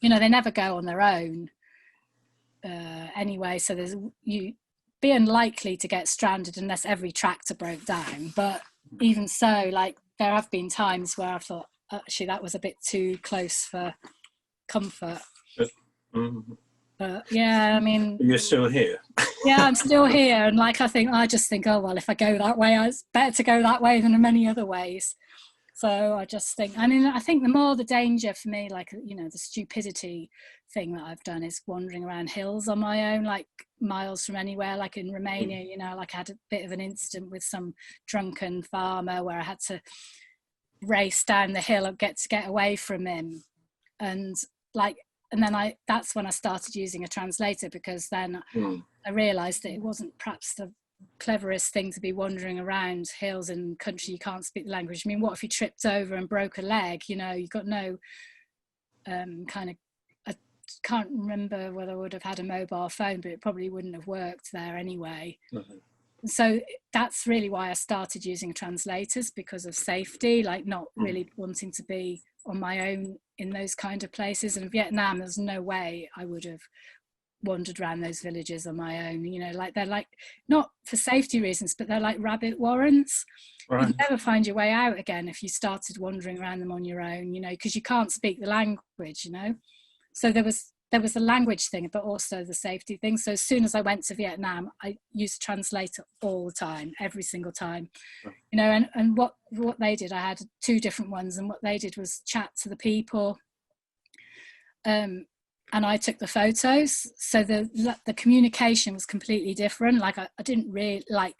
you know, they never go on their own anyway, so there's, you be unlikely to get stranded unless every tractor broke down. But even so, like, there have been times where I thought actually that was a bit too close for comfort. But yeah, I mean, you're still here. Yeah, I'm still here, and like I just think, oh well, if I go that way, it's better to go that way than in many other ways. So I just think, I mean, I think the more the danger for me, like, you know, the stupidity thing that I've done is wandering around hills on my own, like miles from anywhere, like in Romania, you know, like I had a bit of an incident with some drunken farmer where I had to race down the hill and get away from him. And like, and then that's when I started using a translator, because then I realized that it wasn't perhaps the cleverest thing to be wandering around hills in country you can't speak the language. I mean, what if you tripped over and broke a leg? You know, you've got no kind of, I can't remember whether I would have had a mobile phone, but it probably wouldn't have worked there anyway. So that's really why I started using translators, because of safety, like not really wanting to be on my own in those kind of places. And in Vietnam, there's no way I would have wandered around those villages on my own, you know, like they're like, not for safety reasons, but they're like rabbit warrens. Right. You'd never find your way out again if you started wandering around them on your own, you know, because you can't speak the language, you know. So there was the language thing, but also the safety thing. So as soon as I went to Vietnam, I used a translator all the time, every single time, you know. And what they did, I had 2 different ones, and what they did was chat to the people, and I took the photos. So the communication was completely different. Like I didn't really, like,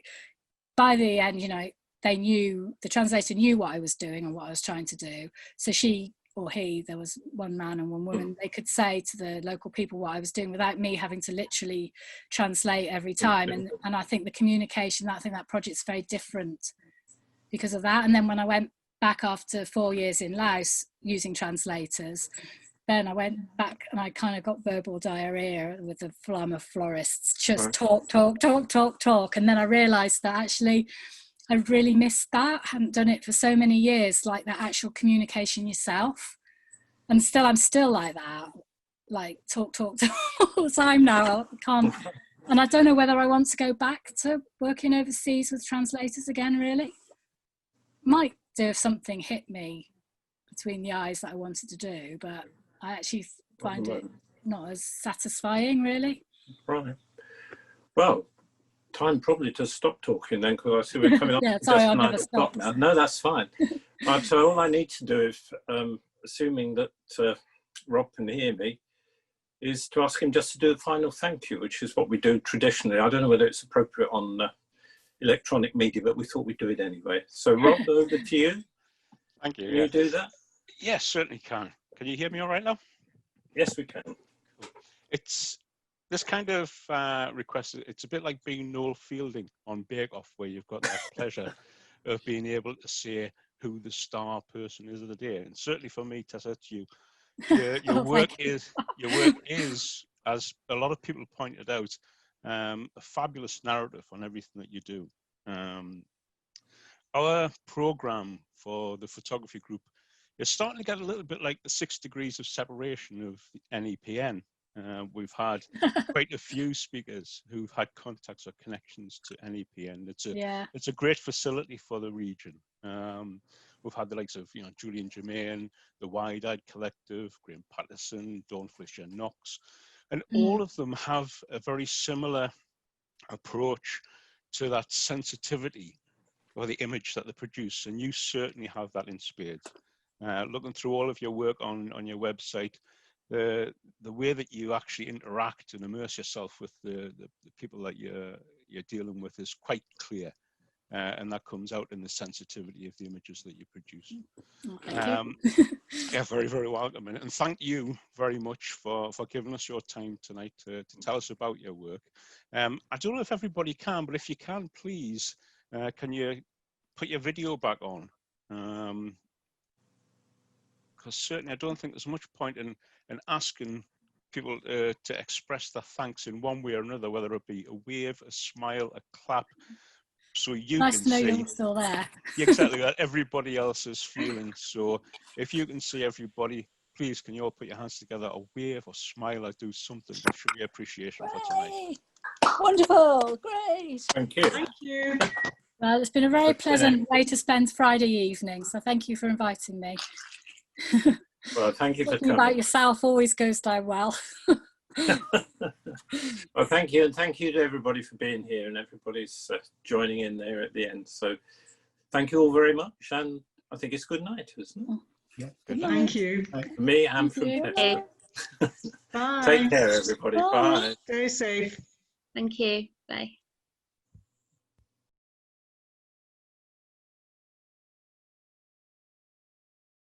by the end, you know, the translator knew what I was doing and what I was trying to do. So she or he, there was one man and one woman, they could say to the local people what I was doing without me having to literally translate every time. And I think the communication, I think that project's very different because of that. And then when I went back after 4 years in Laos using translators, then I went back and I kind of got verbal diarrhea with the farmer florists, just talk. And then I realized that actually I really missed that. I hadn't done it for so many years, like that actual communication yourself. And I'm still like that, like talk all the time now. I can't, and I don't know whether I want to go back to working overseas with translators again, really. Might do if something hit me between the eyes that I wanted to do, but I actually find it not as satisfying, really. Right. Well, time probably to stop talking then, because I see we're coming up yeah, to sorry, just I'll 9 never o'clock stop. now. No, that's fine. Right, so all I need to do is, assuming that Rob can hear me, is to ask him just to do the final thank you, which is what we do traditionally. I don't know whether it's appropriate on electronic media, but we thought we'd do it anyway. So Rob, over to you. Thank you. Can you do that? Yes, certainly can. Can you hear me all right now? Yes, we can. Cool. It's this kind of request. It's a bit like being Noel Fielding on Bake Off, where you've got that pleasure of being able to say who the star person is of the day. And certainly for me, Tessa, it's you. Your work is, as a lot of people pointed out, a fabulous narrative on everything that you do. Our program for the photography group is starting to get a little bit like the 6 degrees of separation of the NEPN. We've had quite a few speakers who've had contacts or connections to NEPN. It's a great facility for the region. we've had the likes of, you know, Julian Germain, the Wide-Eyed Collective, Graham Patterson, Dawn Felicia Knox, and all of them have a very similar approach to that sensitivity or the image that they produce, and you certainly have that in spades. Looking through all of your work on your website, the way that you actually interact and immerse yourself with the people that you're dealing with is quite clear, and that comes out in the sensitivity of the images that you produce. Oh, thank you. Yeah, very, very welcome, and thank you very much for giving us your time tonight to tell us about your work. I don't know if everybody can, but if you can, please, can you put your video back on? Because certainly I don't think there's much point in asking people to express their thanks in one way or another, whether it be a wave, a smile, a clap, so you Nice can to know see you're still there. exactly that everybody else is feeling. So if you can see everybody, please can you all put your hands together, or wave or smile or do something to show your appreciation for tonight. Wonderful, great. Thank you. Thank you. Well, it's been a very pleasant way to spend Friday evening, so thank you for inviting me. Well, thank you for Talking coming. about yourself always goes down well. Well, thank you, and thank you to everybody for being here, and everybody's joining in there at the end. So thank you all very much, and I think it's good night, isn't it? Yeah, Good night. Thank you. For me and from Thank you. Tessa. Bye. Take care, everybody. Bye. Bye. Stay safe. Thank you. Bye.